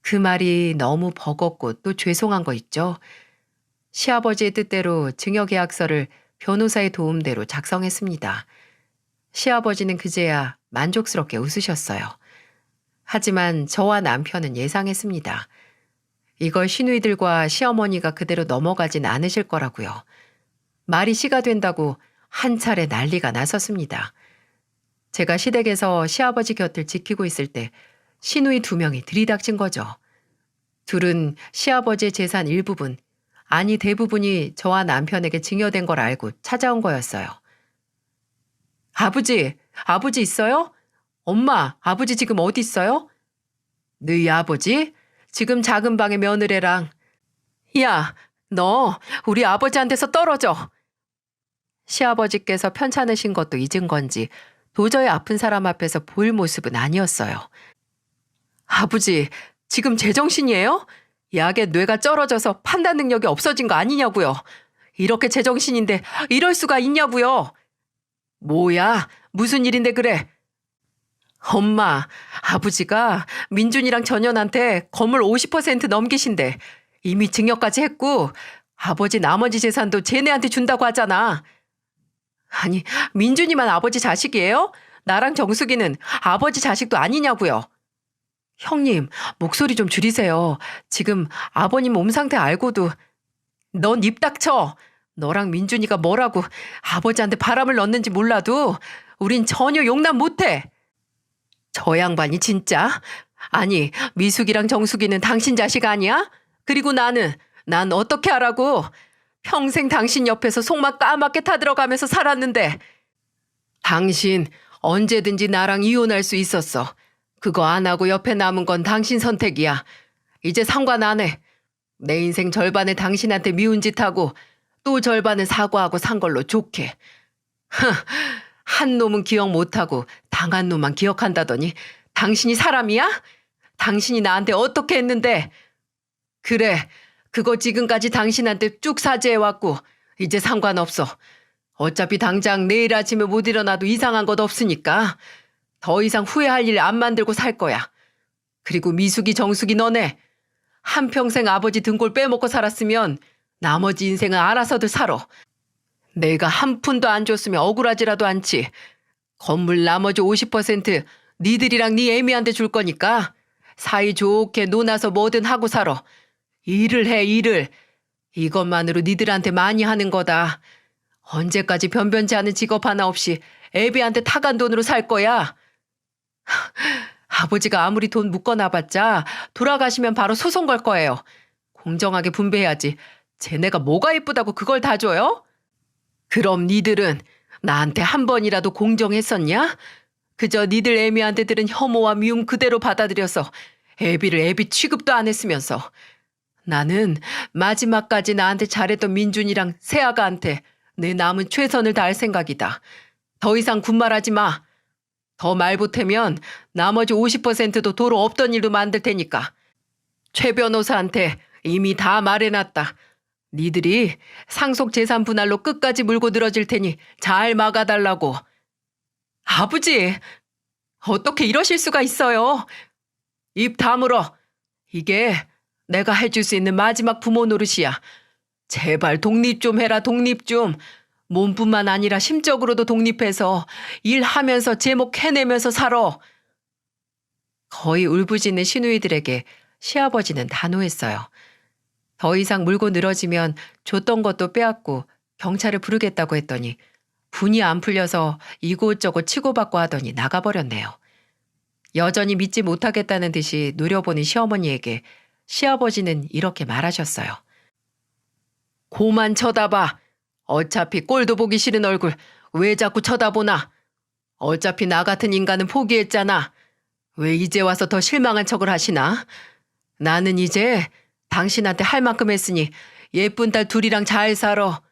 그 말이 너무 버겁고 또 죄송한 거 있죠? 시아버지의 뜻대로 증여계약서를 변호사의 도움대로 작성했습니다. 시아버지는 그제야 만족스럽게 웃으셨어요. 하지만 저와 남편은 예상했습니다. 이걸 시누이들과 시어머니가 그대로 넘어가진 않으실 거라고요. 말이 시가 된다고 한 차례 난리가 났었습니다. 제가 시댁에서 시아버지 곁을 지키고 있을 때 시누이 2명이 들이닥친 거죠. 둘은 시아버지의 재산 일부분, 아니 대부분이 저와 남편에게 증여된 걸 알고 찾아온 거였어요. 아버지 있어요? 엄마, 아버지 지금 어디 있어요? 너희 아버지? 지금 작은 방에 며느리랑. 야, 너 우리 아버지한테서 떨어져. 시아버지께서 편찮으신 것도 잊은 건지 도저히 아픈 사람 앞에서 보일 모습은 아니었어요. 아버지, 지금 제정신이에요? 약에 뇌가 쩔어져서 판단 능력이 없어진 거 아니냐고요. 이렇게 제정신인데 이럴 수가 있냐고요. 뭐야? 무슨 일인데 그래? 엄마, 아버지가 민준이랑 전현한테 건물 50% 넘기신대. 이미 증여까지 했고 아버지 나머지 재산도 쟤네한테 준다고 하잖아. 아니, 민준이만 아버지 자식이에요? 나랑 정숙이는 아버지 자식도 아니냐고요. 형님, 목소리 좀 줄이세요. 지금 아버님 몸 상태 알고도. 넌 입 닥쳐. 너랑 민준이가 뭐라고 아버지한테 바람을 넣는지 몰라도 우린 전혀 용납 못해. 저 양반이 진짜? 아니, 미숙이랑 정숙이는 당신 자식 아니야? 그리고 난 어떻게 하라고? 평생 당신 옆에서 속만 까맣게 타들어가면서 살았는데. 당신 언제든지 나랑 이혼할 수 있었어. 그거 안 하고 옆에 남은 건 당신 선택이야. 이제 상관 안 해. 내 인생 절반을 당신한테 미운 짓 하고 또 절반은 사과하고 산 걸로 좋게. 한 놈은 기억 못하고 당한 놈만 기억한다더니 당신이 사람이야? 당신이 나한테 어떻게 했는데? 그래, 그거 지금까지 당신한테 쭉 사죄해왔고 이제 상관없어. 어차피 당장 내일 아침에 못 일어나도 이상한 것 없으니까 더 이상 후회할 일 안 만들고 살 거야. 그리고 미숙이, 정숙이 너네 한평생 아버지 등골 빼먹고 살았으면 나머지 인생은 알아서들 살아. 내가 한 푼도 안 줬으면 억울하지라도 않지. 건물 나머지 50% 니들이랑 네 애미한테 줄 거니까 사이좋게 논아서 뭐든 하고 살아. 일을 해, 일을. 이것만으로 니들한테 많이 하는 거다. 언제까지 변변치 않은 직업 하나 없이 애비한테 타간 돈으로 살 거야? 아버지가 아무리 돈 묶어놔봤자 돌아가시면 바로 소송 걸 거예요. 공정하게 분배해야지. 쟤네가 뭐가 예쁘다고 그걸 다 줘요? 그럼 니들은 나한테 한 번이라도 공정했었냐? 그저 니들 애미한테 들은 혐오와 미움 그대로 받아들여서 애비를 애비 취급도 안 했으면서. 나는 마지막까지 나한테 잘했던 민준이랑 세아가한테 내 남은 최선을 다할 생각이다. 더 이상 군말하지 마. 더 말 보태면 나머지 50%도 도로 없던 일도 만들 테니까. 최 변호사한테 이미 다 말해놨다. 니들이 상속 재산 분할로 끝까지 물고 늘어질 테니 잘 막아달라고. 아버지, 어떻게 이러실 수가 있어요? 입 다물어. 이게 내가 해줄 수 있는 마지막 부모 노릇이야. 제발 독립 좀 해라, 독립 좀. 몸뿐만 아니라 심적으로도 독립해서 일하면서 제목 해내면서 살아. 거의 울부짖는 시누이들에게 시아버지는 단호했어요. 더 이상 물고 늘어지면 줬던 것도 빼앗고 경찰을 부르겠다고 했더니 분이 안 풀려서 이곳저곳 치고받고 하더니 나가버렸네요. 여전히 믿지 못하겠다는 듯이 노려보는 시어머니에게 시아버지는 이렇게 말하셨어요. 고만 쳐다봐. 어차피 꼴도 보기 싫은 얼굴 왜 자꾸 쳐다보나. 어차피 나 같은 인간은 포기했잖아. 왜 이제 와서 더 실망한 척을 하시나? 나는 이제 당신한테 할 만큼 했으니 예쁜 딸 둘이랑 잘 살아.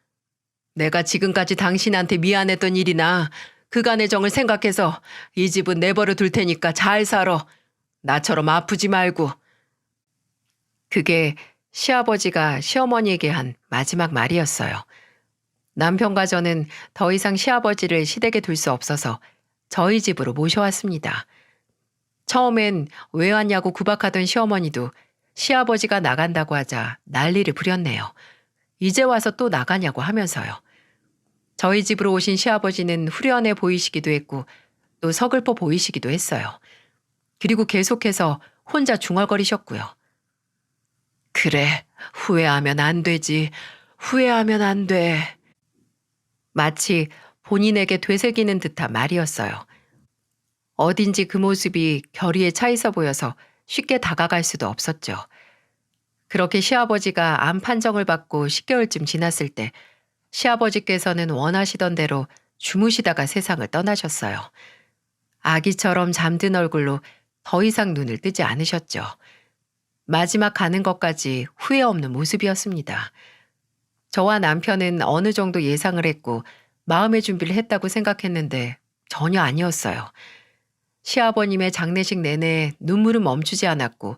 내가 지금까지 당신한테 미안했던 일이나 그간의 정을 생각해서 이 집은 내버려 둘 테니까 잘 살아. 나처럼 아프지 말고. 그게 시아버지가 시어머니에게 한 마지막 말이었어요. 남편과 저는 더 이상 시아버지를 시댁에 둘 수 없어서 저희 집으로 모셔왔습니다. 처음엔 왜 왔냐고 구박하던 시어머니도 시아버지가 나간다고 하자 난리를 부렸네요. 이제 와서 또 나가냐고 하면서요. 저희 집으로 오신 시아버지는 후련해 보이시기도 했고 또 서글퍼 보이시기도 했어요. 그리고 계속해서 혼자 중얼거리셨고요. 그래, 후회하면 안 되지. 후회하면 안 돼. 마치 본인에게 되새기는 듯한 말이었어요. 어딘지 그 모습이 결의에 차 있어 보여서 쉽게 다가갈 수도 없었죠. 그렇게 시아버지가 암 판정을 받고 10개월쯤 지났을 때 시아버지께서는 원하시던 대로 주무시다가 세상을 떠나셨어요. 아기처럼 잠든 얼굴로 더 이상 눈을 뜨지 않으셨죠. 마지막 가는 것까지 후회 없는 모습이었습니다. 저와 남편은 어느 정도 예상을 했고 마음의 준비를 했다고 생각했는데 전혀 아니었어요. 시아버님의 장례식 내내 눈물은 멈추지 않았고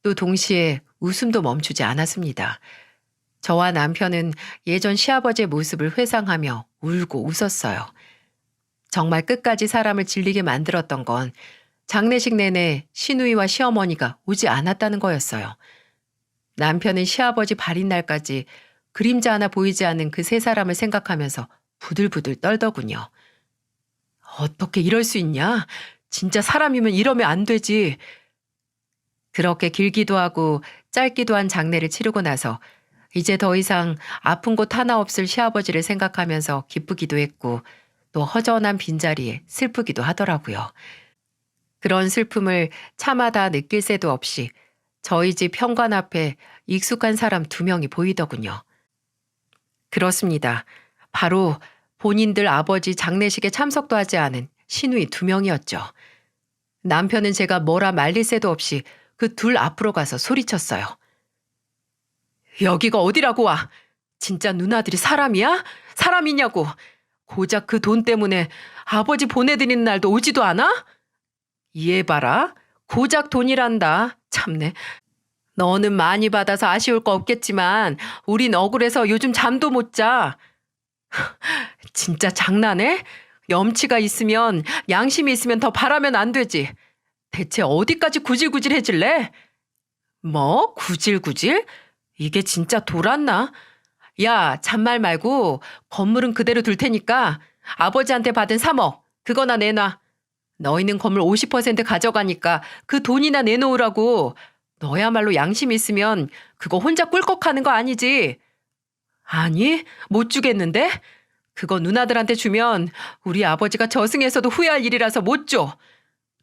또 동시에 웃음도 멈추지 않았습니다. 저와 남편은 예전 시아버지의 모습을 회상하며 울고 웃었어요. 정말 끝까지 사람을 질리게 만들었던 건 장례식 내내 시누이와 시어머니가 오지 않았다는 거였어요. 남편은 시아버지 발인 날까지 그림자 하나 보이지 않는 그 세 사람을 생각하면서 부들부들 떨더군요. 어떻게 이럴 수 있냐? 진짜 사람이면 이러면 안 되지. 그렇게 길기도 하고 짧기도 한 장례를 치르고 나서 이제 더 이상 아픈 곳 하나 없을 시아버지를 생각하면서 기쁘기도 했고 또 허전한 빈자리에 슬프기도 하더라고요. 그런 슬픔을 차마다 느낄 새도 없이 저희 집 현관 앞에 익숙한 사람 2명이 보이더군요. 그렇습니다. 바로 본인들 아버지 장례식에 참석도 하지 않은 시누이 2명이었죠. 남편은 제가 뭐라 말릴 새도 없이 그 둘 앞으로 가서 소리쳤어요. 여기가 어디라고 와? 진짜 누나들이 사람이야? 사람이냐고. 고작 그 돈 때문에 아버지 보내드리는 날도 오지도 않아? 이해해봐라. 고작 돈이란다. 참네. 너는 많이 받아서 아쉬울 거 없겠지만 우린 억울해서 요즘 잠도 못 자. 진짜 장난해? 염치가 있으면 양심이 있으면 더 바라면 안 되지. 대체 어디까지 구질구질해질래? 뭐? 구질구질? 이게 진짜 돌았나? 야, 잔말 말고 건물은 그대로 둘 테니까 아버지한테 받은 3억 그거나 내놔. 너희는 건물 50% 가져가니까 그 돈이나 내놓으라고. 너야말로 양심 있으면 그거 혼자 꿀꺽하는 거 아니지? 아니, 못 주겠는데? 그거 누나들한테 주면 우리 아버지가 저승에서도 후회할 일이라서 못 줘.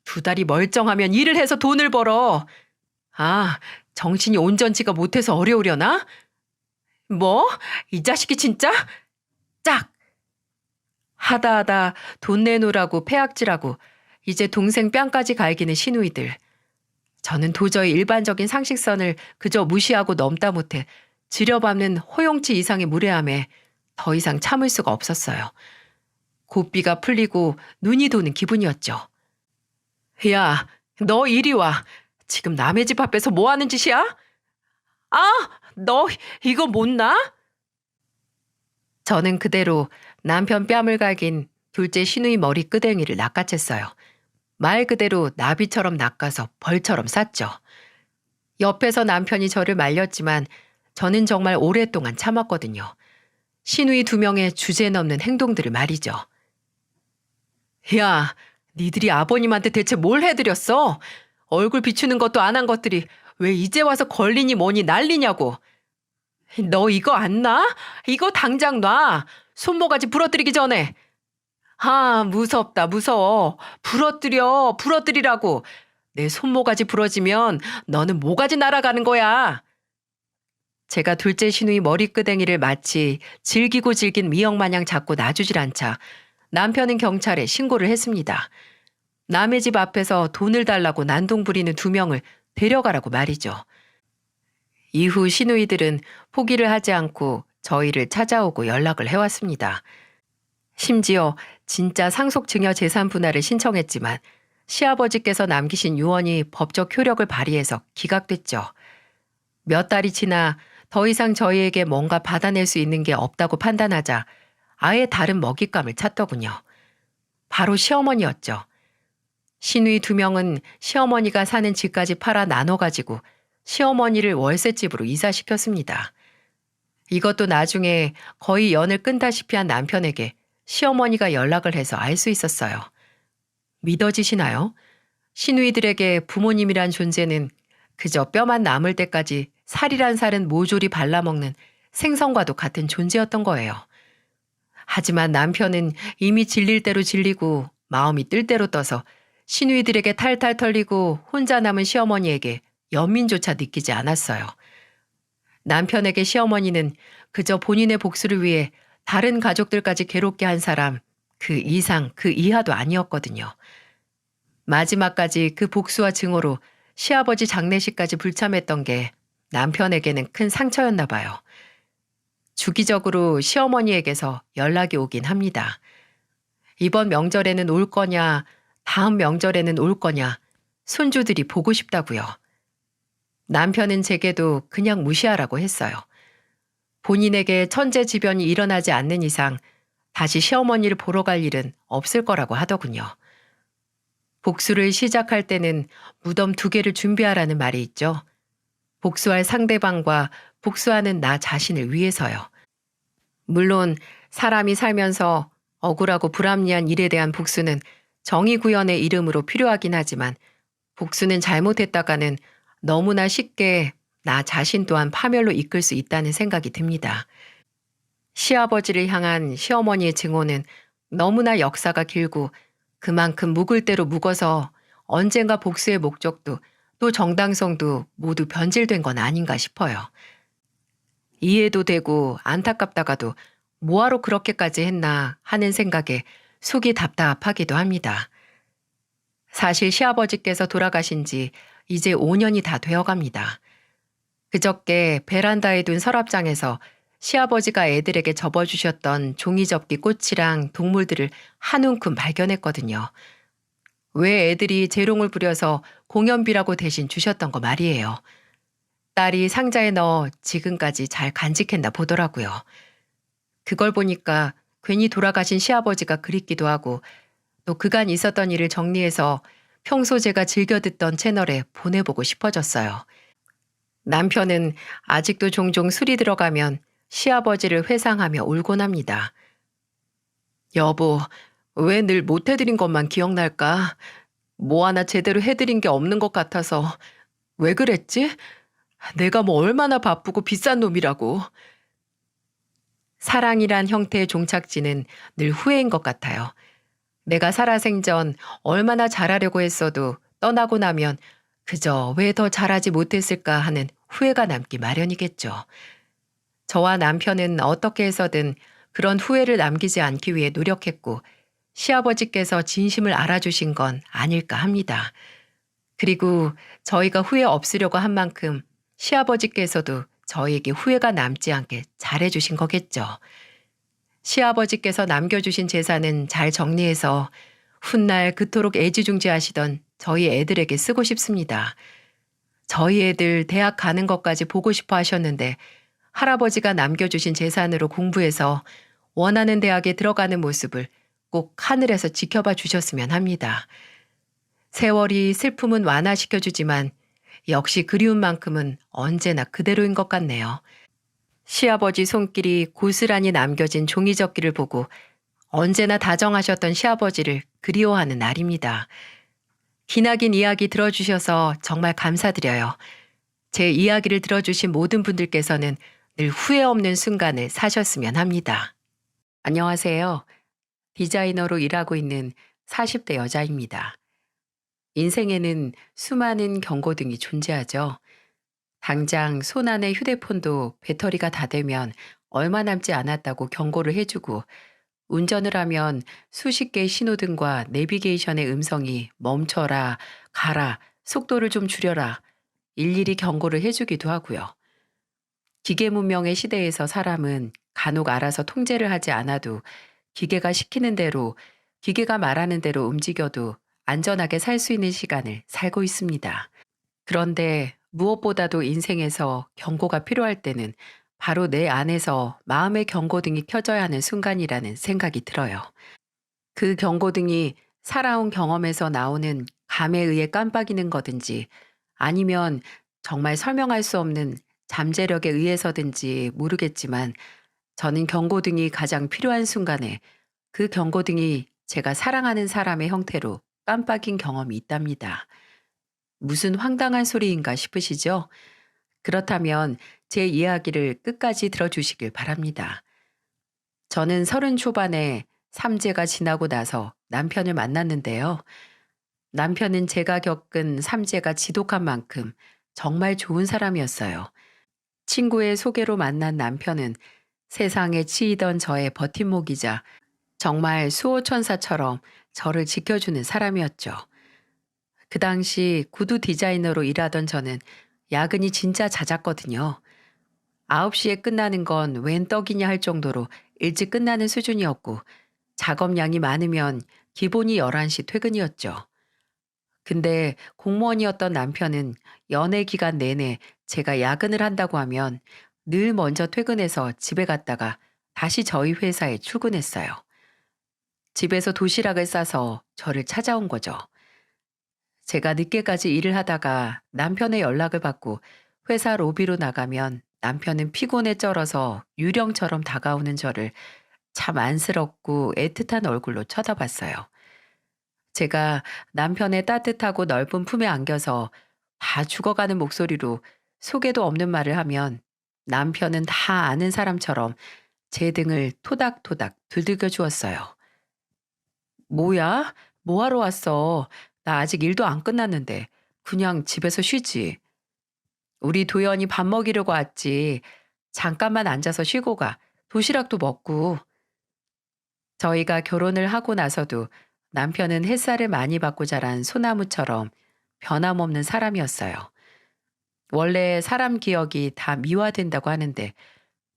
2달이 멀쩡하면 일을 해서 돈을 벌어. 아, 정신이 온전치가 못해서 어려우려나? 뭐? 이 자식이 진짜? 짝! 하다 돈 내놓으라고 패악질하고 이제 동생 뺨까지 갈기는 시누이들. 저는 도저히 일반적인 상식선을 그저 무시하고 넘다 못해 지려밟는 호용치 이상의 무례함에 더 이상 참을 수가 없었어요. 고삐가 풀리고 눈이 도는 기분이었죠. 야, 너 이리 와. 지금 남의 집 앞에서 뭐 하는 짓이야? 아, 너 이거 못나? 저는 그대로 남편 뺨을 갈긴 둘째 시누이 머리 끄댕이를 낚아챘어요. 말 그대로 나비처럼 낚아서 벌처럼 쌌죠. 옆에서 남편이 저를 말렸지만 저는 정말 오랫동안 참았거든요. 시누이 2명의 주제넘는 행동들을 말이죠. 야, 니들이 아버님한테 대체 뭘 해드렸어? 얼굴 비추는 것도 안 한 것들이 왜 이제 와서 걸리니 뭐니 난리냐고. 너 이거 안 놔? 이거 당장 놔. 손모가지 부러뜨리기 전에. 아, 무섭다, 무서워. 부러뜨리라고. 내 손모가지 부러지면 너는 모가지 날아가는 거야. 제가 둘째 시누이 머리끄댕이를 마치 질기고 질긴 미역 마냥 잡고 놔주질 않자 남편은 경찰에 신고를 했습니다. 남의 집 앞에서 돈을 달라고 난동 부리는 2명을 데려가라고 말이죠. 이후 시누이들은 포기를 하지 않고 저희를 찾아오고 연락을 해왔습니다. 심지어 진짜 상속증여 재산 분할을 신청했지만 시아버지께서 남기신 유언이 법적 효력을 발휘해서 기각됐죠. 몇 달이 지나 더 이상 저희에게 뭔가 받아낼 수 있는 게 없다고 판단하자 아예 다른 먹잇감을 찾더군요. 바로 시어머니였죠. 시누이 2명은 시어머니가 사는 집까지 팔아 나눠가지고 시어머니를 월세집으로 이사시켰습니다. 이것도 나중에 거의 연을 끈다시피 한 남편에게 시어머니가 연락을 해서 알 수 있었어요. 믿어지시나요? 시누이들에게 부모님이란 존재는 그저 뼈만 남을 때까지 살이란 살은 모조리 발라먹는 생선과도 같은 존재였던 거예요. 하지만 남편은 이미 질릴 대로 질리고 마음이 뜰 대로 떠서 시누이들에게 탈탈 털리고 혼자 남은 시어머니에게 연민조차 느끼지 않았어요. 남편에게 시어머니는 그저 본인의 복수를 위해 다른 가족들까지 괴롭게 한 사람, 그 이상 그 이하도 아니었거든요. 마지막까지 그 복수와 증오로 시아버지 장례식까지 불참했던 게 남편에게는 큰 상처였나 봐요. 주기적으로 시어머니에게서 연락이 오긴 합니다. 이번 명절에는 올 거냐, 다음 명절에는 올 거냐, 손주들이 보고 싶다고요. 남편은 제게도 그냥 무시하라고 했어요. 본인에게 천재지변이 일어나지 않는 이상 다시 시어머니를 보러 갈 일은 없을 거라고 하더군요. 복수를 시작할 때는 무덤 2개를 준비하라는 말이 있죠. 복수할 상대방과 복수하는 나 자신을 위해서요. 물론 사람이 살면서 억울하고 불합리한 일에 대한 복수는 정의 구현의 이름으로 필요하긴 하지만 복수는 잘못했다가는 너무나 쉽게 나 자신 또한 파멸로 이끌 수 있다는 생각이 듭니다. 시아버지를 향한 시어머니의 증오는 너무나 역사가 길고 그만큼 묵을 대로 묵어서 언젠가 복수의 목적도 또 정당성도 모두 변질된 건 아닌가 싶어요. 이해도 되고 안타깝다가도 뭐하러 그렇게까지 했나 하는 생각에 속이 답답하기도 합니다. 사실 시아버지께서 돌아가신 지 이제 5년이 다 되어갑니다. 그저께 베란다에 둔 서랍장에서 시아버지가 애들에게 접어주셨던 종이접기 꽃이랑 동물들을 한 움큼 발견했거든요. 왜 애들이 재롱을 부려서 공연비라고 대신 주셨던 거 말이에요. 딸이 상자에 넣어 지금까지 잘 간직했나 보더라고요. 그걸 보니까 괜히 돌아가신 시아버지가 그립기도 하고 또 그간 있었던 일을 정리해서 평소 제가 즐겨 듣던 채널에 보내보고 싶어졌어요. 남편은 아직도 종종 술이 들어가면 시아버지를 회상하며 울곤 합니다. 여보, 왜 늘 못해드린 것만 기억날까? 뭐 하나 제대로 해드린 게 없는 것 같아서 왜 그랬지? 내가 뭐 얼마나 바쁘고 비싼 놈이라고. 사랑이란 형태의 종착지는 늘 후회인 것 같아요. 내가 살아생전 얼마나 잘하려고 했어도 떠나고 나면 그저 왜 더 잘하지 못했을까 하는 후회가 남기 마련이겠죠. 저와 남편은 어떻게 해서든 그런 후회를 남기지 않기 위해 노력했고 시아버지께서 진심을 알아주신 건 아닐까 합니다. 그리고 저희가 후회 없으려고 한 만큼 시아버지께서도 저희에게 후회가 남지 않게 잘해주신 거겠죠. 시아버지께서 남겨주신 재산은 잘 정리해서 훗날 그토록 애지중지하시던 저희 애들에게 쓰고 싶습니다. 저희 애들 대학 가는 것까지 보고 싶어 하셨는데 할아버지가 남겨주신 재산으로 공부해서 원하는 대학에 들어가는 모습을 꼭 하늘에서 지켜봐 주셨으면 합니다. 세월이 슬픔은 완화시켜주지만 역시 그리운 만큼은 언제나 그대로인 것 같네요. 시아버지 손길이 고스란히 남겨진 종이접기를 보고 언제나 다정하셨던 시아버지를 그리워하는 날입니다. 기나긴 이야기 들어주셔서 정말 감사드려요. 제 이야기를 들어주신 모든 분들께서는 늘 후회 없는 순간을 사셨으면 합니다. 안녕하세요. 디자이너로 일하고 있는 40대 여자입니다. 인생에는 수많은 경고등이 존재하죠. 당장 손안의 휴대폰도 배터리가 다 되면 얼마 남지 않았다고 경고를 해주고 운전을 하면 수십 개의 신호등과 내비게이션의 음성이 멈춰라, 가라, 속도를 좀 줄여라, 일일이 경고를 해주기도 하고요. 기계 문명의 시대에서 사람은 간혹 알아서 통제를 하지 않아도 기계가 시키는 대로, 기계가 말하는 대로 움직여도 안전하게 살 수 있는 시간을 살고 있습니다. 그런데 무엇보다도 인생에서 경고가 필요할 때는 바로 내 안에서 마음의 경고등이 켜져야 하는 순간이라는 생각이 들어요. 그 경고등이 살아온 경험에서 나오는 감에 의해 깜빡이는 거든지 아니면 정말 설명할 수 없는 잠재력에 의해서든지 모르겠지만 저는 경고등이 가장 필요한 순간에 그 경고등이 제가 사랑하는 사람의 형태로 깜빡인 경험이 있답니다. 무슨 황당한 소리인가 싶으시죠? 그렇다면 제 이야기를 끝까지 들어주시길 바랍니다. 저는 30 초반에 삼재가 지나고 나서 남편을 만났는데요. 남편은 제가 겪은 삼재가 지독한 만큼 정말 좋은 사람이었어요. 친구의 소개로 만난 남편은 세상에 치이던 저의 버팀목이자 정말 수호천사처럼 저를 지켜주는 사람이었죠. 그 당시 구두 디자이너로 일하던 저는 야근이 진짜 잦았거든요. 9시에 끝나는 건 웬 떡이냐 할 정도로 일찍 끝나는 수준이었고 작업량이 많으면 기본이 11시 퇴근이었죠. 근데 공무원이었던 남편은 연애 기간 내내 제가 야근을 한다고 하면 늘 먼저 퇴근해서 집에 갔다가 다시 저희 회사에 출근했어요. 집에서 도시락을 싸서 저를 찾아온 거죠. 제가 늦게까지 일을 하다가 남편의 연락을 받고 회사 로비로 나가면 남편은 피곤에 쩔어서 유령처럼 다가오는 저를 참 안쓰럽고 애틋한 얼굴로 쳐다봤어요. 제가 남편의 따뜻하고 넓은 품에 안겨서 다 죽어가는 목소리로 속에도 없는 말을 하면 남편은 다 아는 사람처럼 제 등을 토닥토닥 두들겨 주었어요. 뭐야? 뭐하러 왔어? 나 아직 일도 안 끝났는데. 그냥 집에서 쉬지. 우리 도연이 밥 먹이려고 왔지. 잠깐만 앉아서 쉬고 가. 도시락도 먹고. 저희가 결혼을 하고 나서도 남편은 햇살을 많이 받고 자란 소나무처럼 변함없는 사람이었어요. 원래 사람 기억이 다 미화된다고 하는데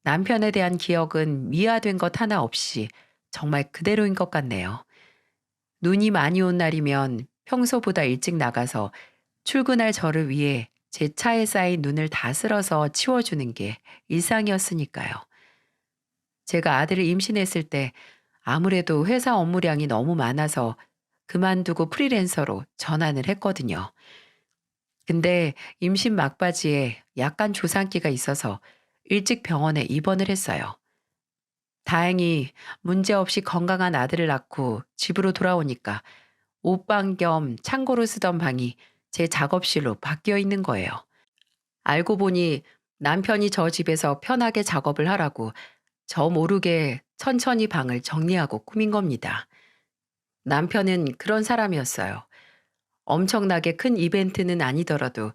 남편에 대한 기억은 미화된 것 하나 없이 정말 그대로인 것 같네요. 눈이 많이 온 날이면 평소보다 일찍 나가서 출근할 저를 위해 제 차에 쌓인 눈을 다 쓸어서 치워주는 게 일상이었으니까요. 제가 아들을 임신했을 때 아무래도 회사 업무량이 너무 많아서 그만두고 프리랜서로 전환을 했거든요. 근데 임신 막바지에 약간 조산기가 있어서 일찍 병원에 입원을 했어요. 다행히 문제없이 건강한 아들을 낳고 집으로 돌아오니까 옷방 겸 창고로 쓰던 방이 제 작업실로 바뀌어 있는 거예요. 알고 보니 남편이 저 집에서 편하게 작업을 하라고 저 모르게 천천히 방을 정리하고 꾸민 겁니다. 남편은 그런 사람이었어요. 엄청나게 큰 이벤트는 아니더라도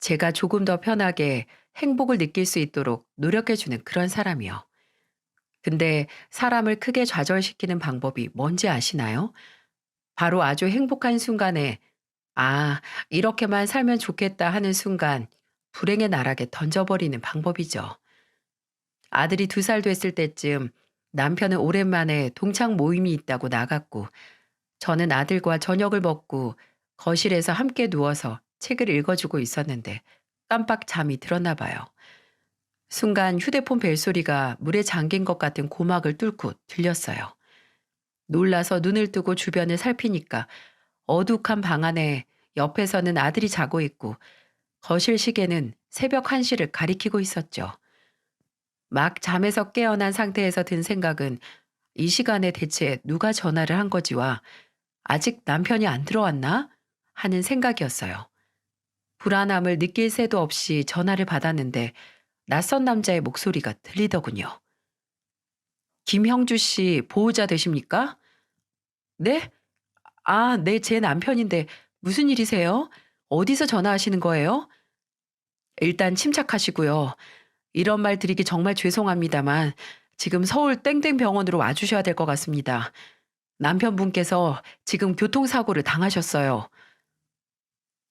제가 조금 더 편하게 행복을 느낄 수 있도록 노력해주는 그런 사람이요. 근데 사람을 크게 좌절시키는 방법이 뭔지 아시나요? 바로 아주 행복한 순간에 아, 이렇게만 살면 좋겠다 하는 순간 불행의 나락에 던져버리는 방법이죠. 아들이 2살 됐을 때쯤 남편은 오랜만에 동창 모임이 있다고 나갔고 저는 아들과 저녁을 먹고 거실에서 함께 누워서 책을 읽어주고 있었는데 깜빡 잠이 들었나 봐요. 순간 휴대폰 벨소리가 물에 잠긴 것 같은 고막을 뚫고 들렸어요. 놀라서 눈을 뜨고 주변을 살피니까 어둑한 방 안에 옆에서는 아들이 자고 있고 거실 시계는 새벽 1시를 가리키고 있었죠. 막 잠에서 깨어난 상태에서 든 생각은 이 시간에 대체 누가 전화를 한 거지와 아직 남편이 안 들어왔나? 하는 생각이었어요. 불안함을 느낄 새도 없이 전화를 받았는데 낯선 남자의 목소리가 들리더군요. 김형주 씨 보호자 되십니까? 네? 아, 네, 제 남편인데 무슨 일이세요? 어디서 전화하시는 거예요? 일단 침착하시고요. 이런 말 드리기 정말 죄송합니다만 지금 서울 땡땡 병원으로 와주셔야 될 것 같습니다. 남편분께서 지금 교통사고를 당하셨어요.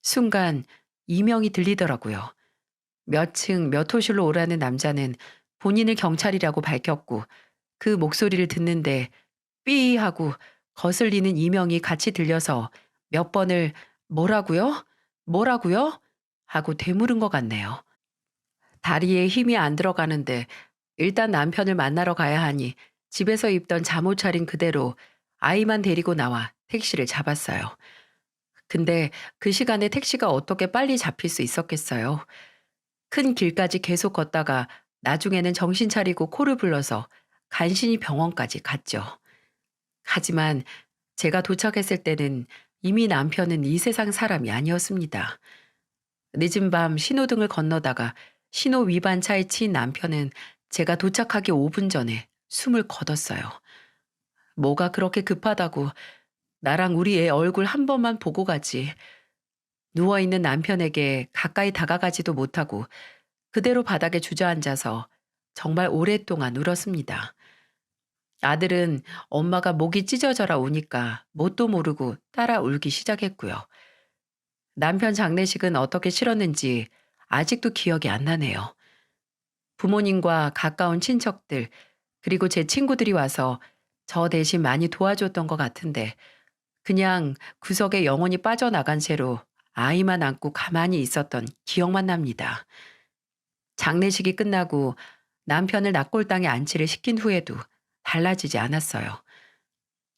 순간 이명이 들리더라고요. 몇 층 몇 호실로 오라는 남자는 본인을 경찰이라고 밝혔고 그 목소리를 듣는데 삐 하고 거슬리는 이명이 같이 들려서 몇 번을 뭐라고요? 뭐라고요? 하고 되물은 것 같네요. 다리에 힘이 안 들어가는데 일단 남편을 만나러 가야 하니 집에서 입던 잠옷 차린 그대로 아이만 데리고 나와 택시를 잡았어요. 근데 그 시간에 택시가 어떻게 빨리 잡힐 수 있었겠어요. 큰 길까지 계속 걷다가 나중에는 정신 차리고 코를 불러서 간신히 병원까지 갔죠. 하지만 제가 도착했을 때는 이미 남편은 이 세상 사람이 아니었습니다. 늦은 밤 신호등을 건너다가 신호 위반 차에 치인 남편은 제가 도착하기 5분 전에 숨을 거뒀어요. 뭐가 그렇게 급하다고 나랑 우리 애 얼굴 한 번만 보고 가지. 누워있는 남편에게 가까이 다가가지도 못하고 그대로 바닥에 주저앉아서 정말 오랫동안 울었습니다. 아들은 엄마가 목이 찢어져라 우니까 뭣도 모르고 따라 울기 시작했고요. 남편 장례식은 어떻게 치렀는지 아직도 기억이 안 나네요. 부모님과 가까운 친척들, 그리고 제 친구들이 와서 저 대신 많이 도와줬던 것 같은데 그냥 구석에 영원히 빠져나간 채로 아이만 안고 가만히 있었던 기억만 납니다. 장례식이 끝나고 남편을 낙골당에 안치를 시킨 후에도 달라지지 않았어요.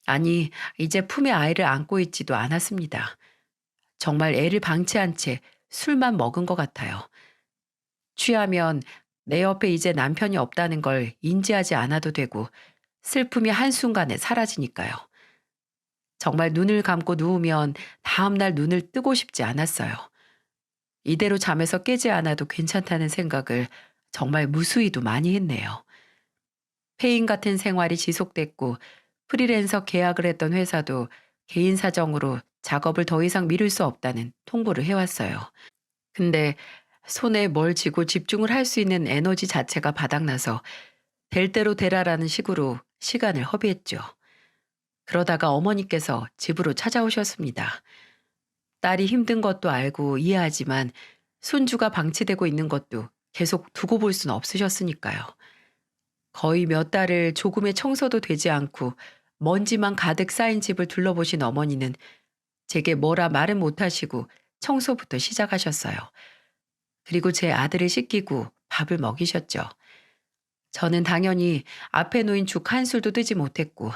아니, 이제 품에 아이를 안고 있지도 않았습니다. 정말 애를 방치한 채 술만 먹은 것 같아요. 취하면 내 옆에 이제 남편이 없다는 걸 인지하지 않아도 되고 슬픔이 한순간에 사라지니까요. 정말 눈을 감고 누우면 다음날 눈을 뜨고 싶지 않았어요. 이대로 잠에서 깨지 않아도 괜찮다는 생각을 정말 무수히도 많이 했네요. 폐인 같은 생활이 지속됐고 프리랜서 계약을 했던 회사도 개인 사정으로 작업을 더 이상 미룰 수 없다는 통보를 해왔어요. 근데 손에 뭘 쥐고 집중을 할 수 있는 에너지 자체가 바닥나서 될 대로 되라라는 식으로 시간을 허비했죠. 그러다가 어머니께서 집으로 찾아오셨습니다. 딸이 힘든 것도 알고 이해하지만 손주가 방치되고 있는 것도 계속 두고 볼 수는 없으셨으니까요. 거의 몇 달을 조금의 청소도 되지 않고 먼지만 가득 쌓인 집을 둘러보신 어머니는 제게 뭐라 말은 못하시고 청소부터 시작하셨어요. 그리고 제 아들을 씻기고 밥을 먹이셨죠. 저는 당연히 앞에 놓인 죽 한 술도 뜨지 못했고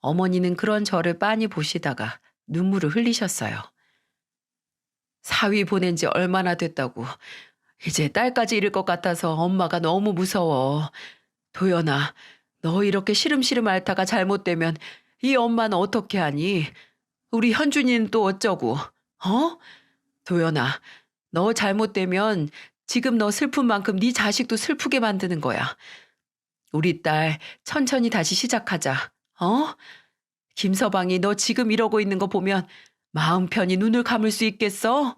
어머니는 그런 저를 빤히 보시다가 눈물을 흘리셨어요. 사위 보낸 지 얼마나 됐다고. 이제 딸까지 잃을 것 같아서 엄마가 너무 무서워. 도연아, 너 이렇게 시름시름 앓다가 잘못되면 이 엄마는 어떻게 하니? 우리 현준이는 또 어쩌고? 어? 도연아, 너 잘못되면 지금 너 슬픈 만큼 네 자식도 슬프게 만드는 거야. 우리 딸 천천히 다시 시작하자. 어? 김서방이 너 지금 이러고 있는 거 보면 마음 편히 눈을 감을 수 있겠어?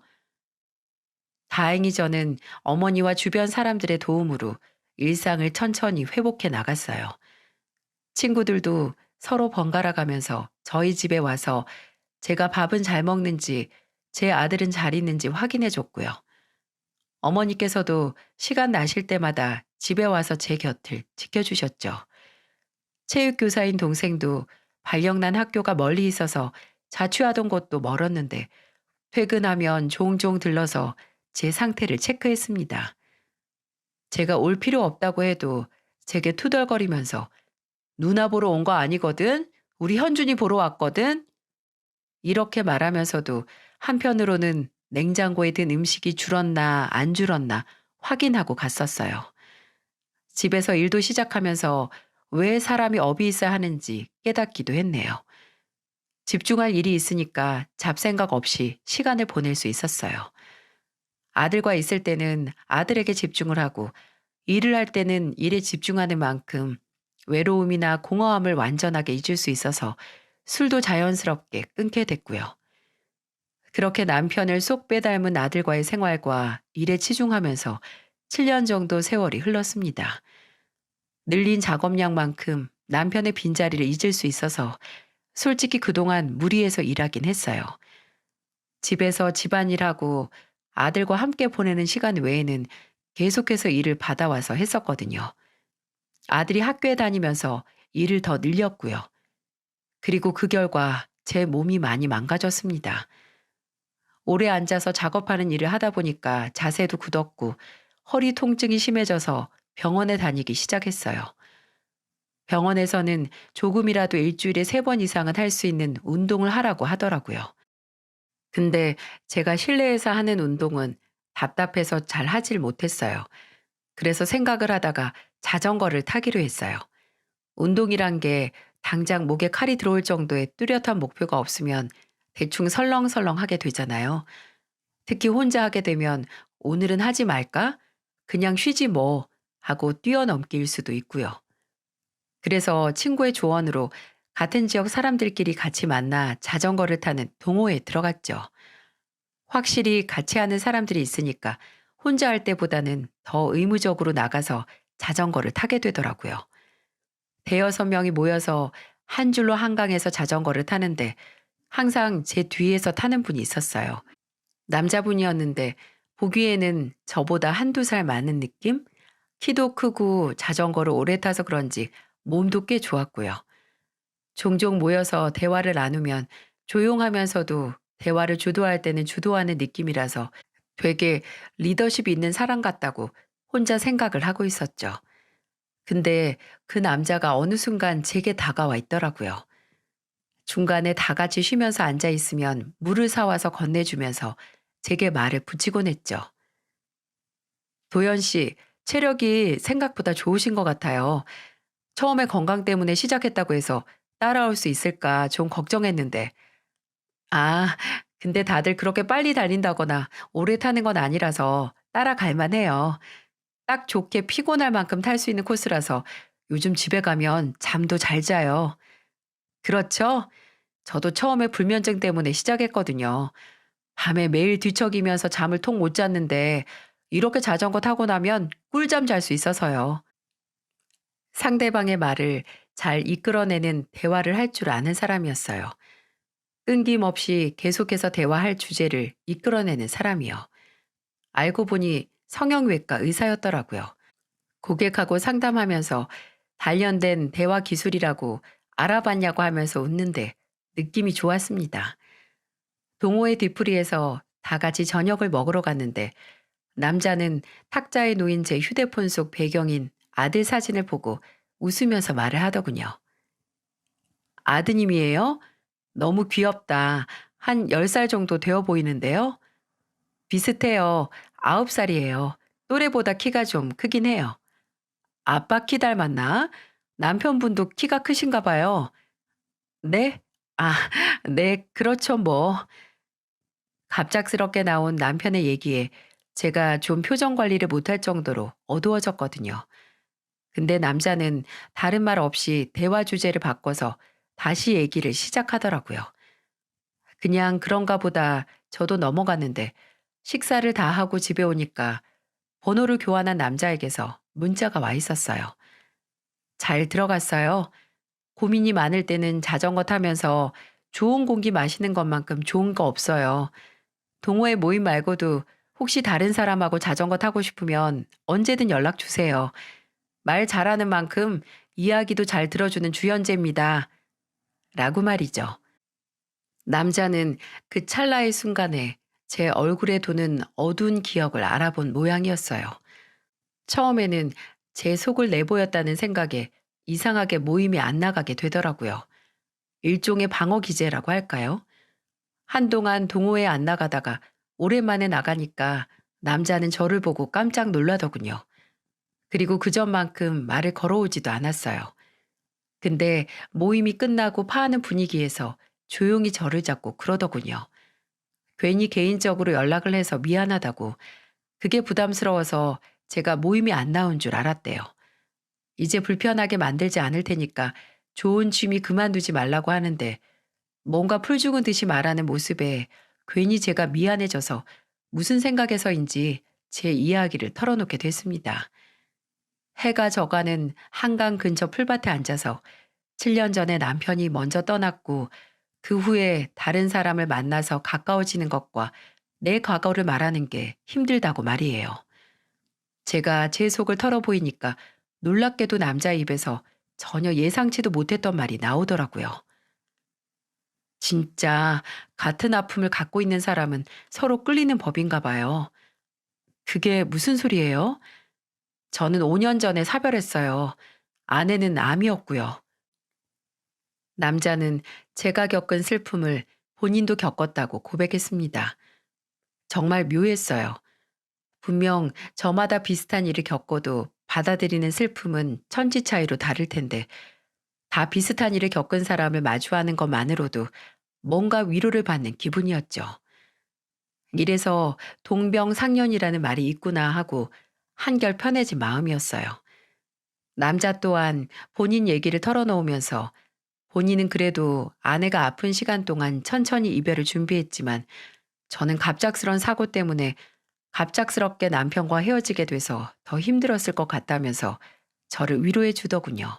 다행히 저는 어머니와 주변 사람들의 도움으로 일상을 천천히 회복해 나갔어요. 친구들도 서로 번갈아 가면서 저희 집에 와서 제가 밥은 잘 먹는지 제 아들은 잘 있는지 확인해 줬고요. 어머니께서도 시간 나실 때마다 집에 와서 제 곁을 지켜주셨죠. 체육교사인 동생도 발령난 학교가 멀리 있어서 자취하던 곳도 멀었는데 퇴근하면 종종 들러서 제 상태를 체크했습니다. 제가 올 필요 없다고 해도 제게 투덜거리면서 누나 보러 온 거 아니거든? 우리 현준이 보러 왔거든? 이렇게 말하면서도 한편으로는 냉장고에 든 음식이 줄었나 안 줄었나 확인하고 갔었어요. 집에서 일도 시작하면서 왜 사람이 업이 있어야 하는지 깨닫기도 했네요. 집중할 일이 있으니까 잡생각 없이 시간을 보낼 수 있었어요. 아들과 있을 때는 아들에게 집중을 하고 일을 할 때는 일에 집중하는 만큼 외로움이나 공허함을 완전하게 잊을 수 있어서 술도 자연스럽게 끊게 됐고요. 그렇게 남편을 쏙 빼닮은 아들과의 생활과 일에 치중하면서 7년 정도 세월이 흘렀습니다. 늘린 작업량만큼 남편의 빈자리를 잊을 수 있어서 솔직히 그동안 무리해서 일하긴 했어요. 집에서 집안일하고 아들과 함께 보내는 시간 외에는 계속해서 일을 받아와서 했었거든요. 아들이 학교에 다니면서 일을 더 늘렸고요. 그리고 그 결과 제 몸이 많이 망가졌습니다. 오래 앉아서 작업하는 일을 하다 보니까 자세도 굳었고 허리 통증이 심해져서 병원에 다니기 시작했어요. 병원에서는 조금이라도 일주일에 3번 이상은 할 수 있는 운동을 하라고 하더라고요. 근데 제가 실내에서 하는 운동은 답답해서 잘 하질 못했어요. 그래서 생각을 하다가 자전거를 타기로 했어요. 운동이란 게 당장 목에 칼이 들어올 정도의 뚜렷한 목표가 없으면 대충 설렁설렁 하게 되잖아요. 특히 혼자 하게 되면 오늘은 하지 말까? 그냥 쉬지 뭐 하고 뛰어넘기일 수도 있고요. 그래서 친구의 조언으로 같은 지역 사람들끼리 같이 만나 자전거를 타는 동호회에 들어갔죠. 확실히 같이 하는 사람들이 있으니까 혼자 할 때보다는 더 의무적으로 나가서 자전거를 타게 되더라고요. 대여섯 명이 모여서 한 줄로 한강에서 자전거를 타는데 항상 제 뒤에서 타는 분이 있었어요. 남자분이었는데 보기에는 저보다 한두 살 많은 느낌? 키도 크고 자전거를 오래 타서 그런지 몸도 꽤 좋았고요. 종종 모여서 대화를 나누면 조용하면서도 대화를 주도할 때는 주도하는 느낌이라서 되게 리더십 있는 사람 같다고 혼자 생각을 하고 있었죠. 근데 그 남자가 어느 순간 제게 다가와 있더라고요. 중간에 다 같이 쉬면서 앉아 있으면 물을 사와서 건네주면서 제게 말을 붙이곤 했죠. 도연 씨, 체력이 생각보다 좋으신 것 같아요. 처음에 건강 때문에 시작했다고 해서 따라올 수 있을까 좀 걱정했는데. 아, 근데 다들 그렇게 빨리 달린다거나 오래 타는 건 아니라서 따라갈 만해요. 딱 좋게 피곤할 만큼 탈 수 있는 코스라서 요즘 집에 가면 잠도 잘 자요. 그렇죠? 저도 처음에 불면증 때문에 시작했거든요. 밤에 매일 뒤척이면서 잠을 통 못 잤는데 이렇게 자전거 타고 나면 꿀잠 잘 수 있어서요. 상대방의 말을 잘 이끌어내는 대화를 할 줄 아는 사람이었어요. 끊김없이 계속해서 대화할 주제를 이끌어내는 사람이요. 알고 보니 성형외과 의사였더라고요. 고객하고 상담하면서 단련된 대화 기술이라고 알아봤냐고 하면서 웃는데 느낌이 좋았습니다. 동호회 뒤풀이에서 다 같이 저녁을 먹으러 갔는데 남자는 탁자에 놓인 제 휴대폰 속 배경인 아들 사진을 보고 웃으면서 말을 하더군요. 아드님이에요? 너무 귀엽다. 한 10살 정도 되어 보이는데요? 비슷해요. 9살이에요. 또래보다 키가 좀 크긴 해요. 아빠 키 닮았나? 남편분도 키가 크신가 봐요. 네? 아, 네, 그렇죠, 뭐. 갑작스럽게 나온 남편의 얘기에 제가 좀 표정 관리를 못할 정도로 어두워졌거든요. 근데 남자는 다른 말 없이 대화 주제를 바꿔서 다시 얘기를 시작하더라고요. 그냥 그런가 보다 저도 넘어갔는데 식사를 다 하고 집에 오니까 번호를 교환한 남자에게서 문자가 와 있었어요. 잘 들어갔어요. 고민이 많을 때는 자전거 타면서 좋은 공기 마시는 것만큼 좋은 거 없어요. 동호회 모임 말고도 혹시 다른 사람하고 자전거 타고 싶으면 언제든 연락 주세요. 말 잘하는 만큼 이야기도 잘 들어주는 주연재입니다. 라고 말이죠. 남자는 그 찰나의 순간에 제 얼굴에 도는 어두운 기억을 알아본 모양이었어요. 처음에는 제 속을 내보였다는 생각에 이상하게 모임이 안 나가게 되더라고요. 일종의 방어 기제라고 할까요? 한동안 동호회 안 나가다가 오랜만에 나가니까 남자는 저를 보고 깜짝 놀라더군요. 그리고 그전만큼 말을 걸어오지도 않았어요. 근데 모임이 끝나고 파하는 분위기에서 조용히 저를 잡고 그러더군요. 괜히 개인적으로 연락을 해서 미안하다고 그게 부담스러워서 제가 모임이 안 나온 줄 알았대요. 이제 불편하게 만들지 않을 테니까 좋은 취미 그만두지 말라고 하는데 뭔가 풀 죽은 듯이 말하는 모습에 괜히 제가 미안해져서 무슨 생각에서인지 제 이야기를 털어놓게 됐습니다. 해가 져가는 한강 근처 풀밭에 앉아서 7년 전에 남편이 먼저 떠났고 그 후에 다른 사람을 만나서 가까워지는 것과 내 과거를 말하는 게 힘들다고 말이에요. 제가 제 속을 털어보이니까 놀랍게도 남자 입에서 전혀 예상치도 못했던 말이 나오더라고요. 진짜 같은 아픔을 갖고 있는 사람은 서로 끌리는 법인가 봐요. 그게 무슨 소리예요? 저는 5년 전에 사별했어요. 아내는 암이었고요. 남자는 제가 겪은 슬픔을 본인도 겪었다고 고백했습니다. 정말 묘했어요. 분명 저마다 비슷한 일을 겪어도 받아들이는 슬픔은 천지 차이로 다를 텐데 다 비슷한 일을 겪은 사람을 마주하는 것만으로도 뭔가 위로를 받는 기분이었죠. 이래서 동병상련이라는 말이 있구나 하고 한결 편해진 마음이었어요. 남자 또한 본인 얘기를 털어놓으면서 본인은 그래도 아내가 아픈 시간 동안 천천히 이별을 준비했지만 저는 갑작스런 사고 때문에 갑작스럽게 남편과 헤어지게 돼서 더 힘들었을 것 같다면서 저를 위로해 주더군요.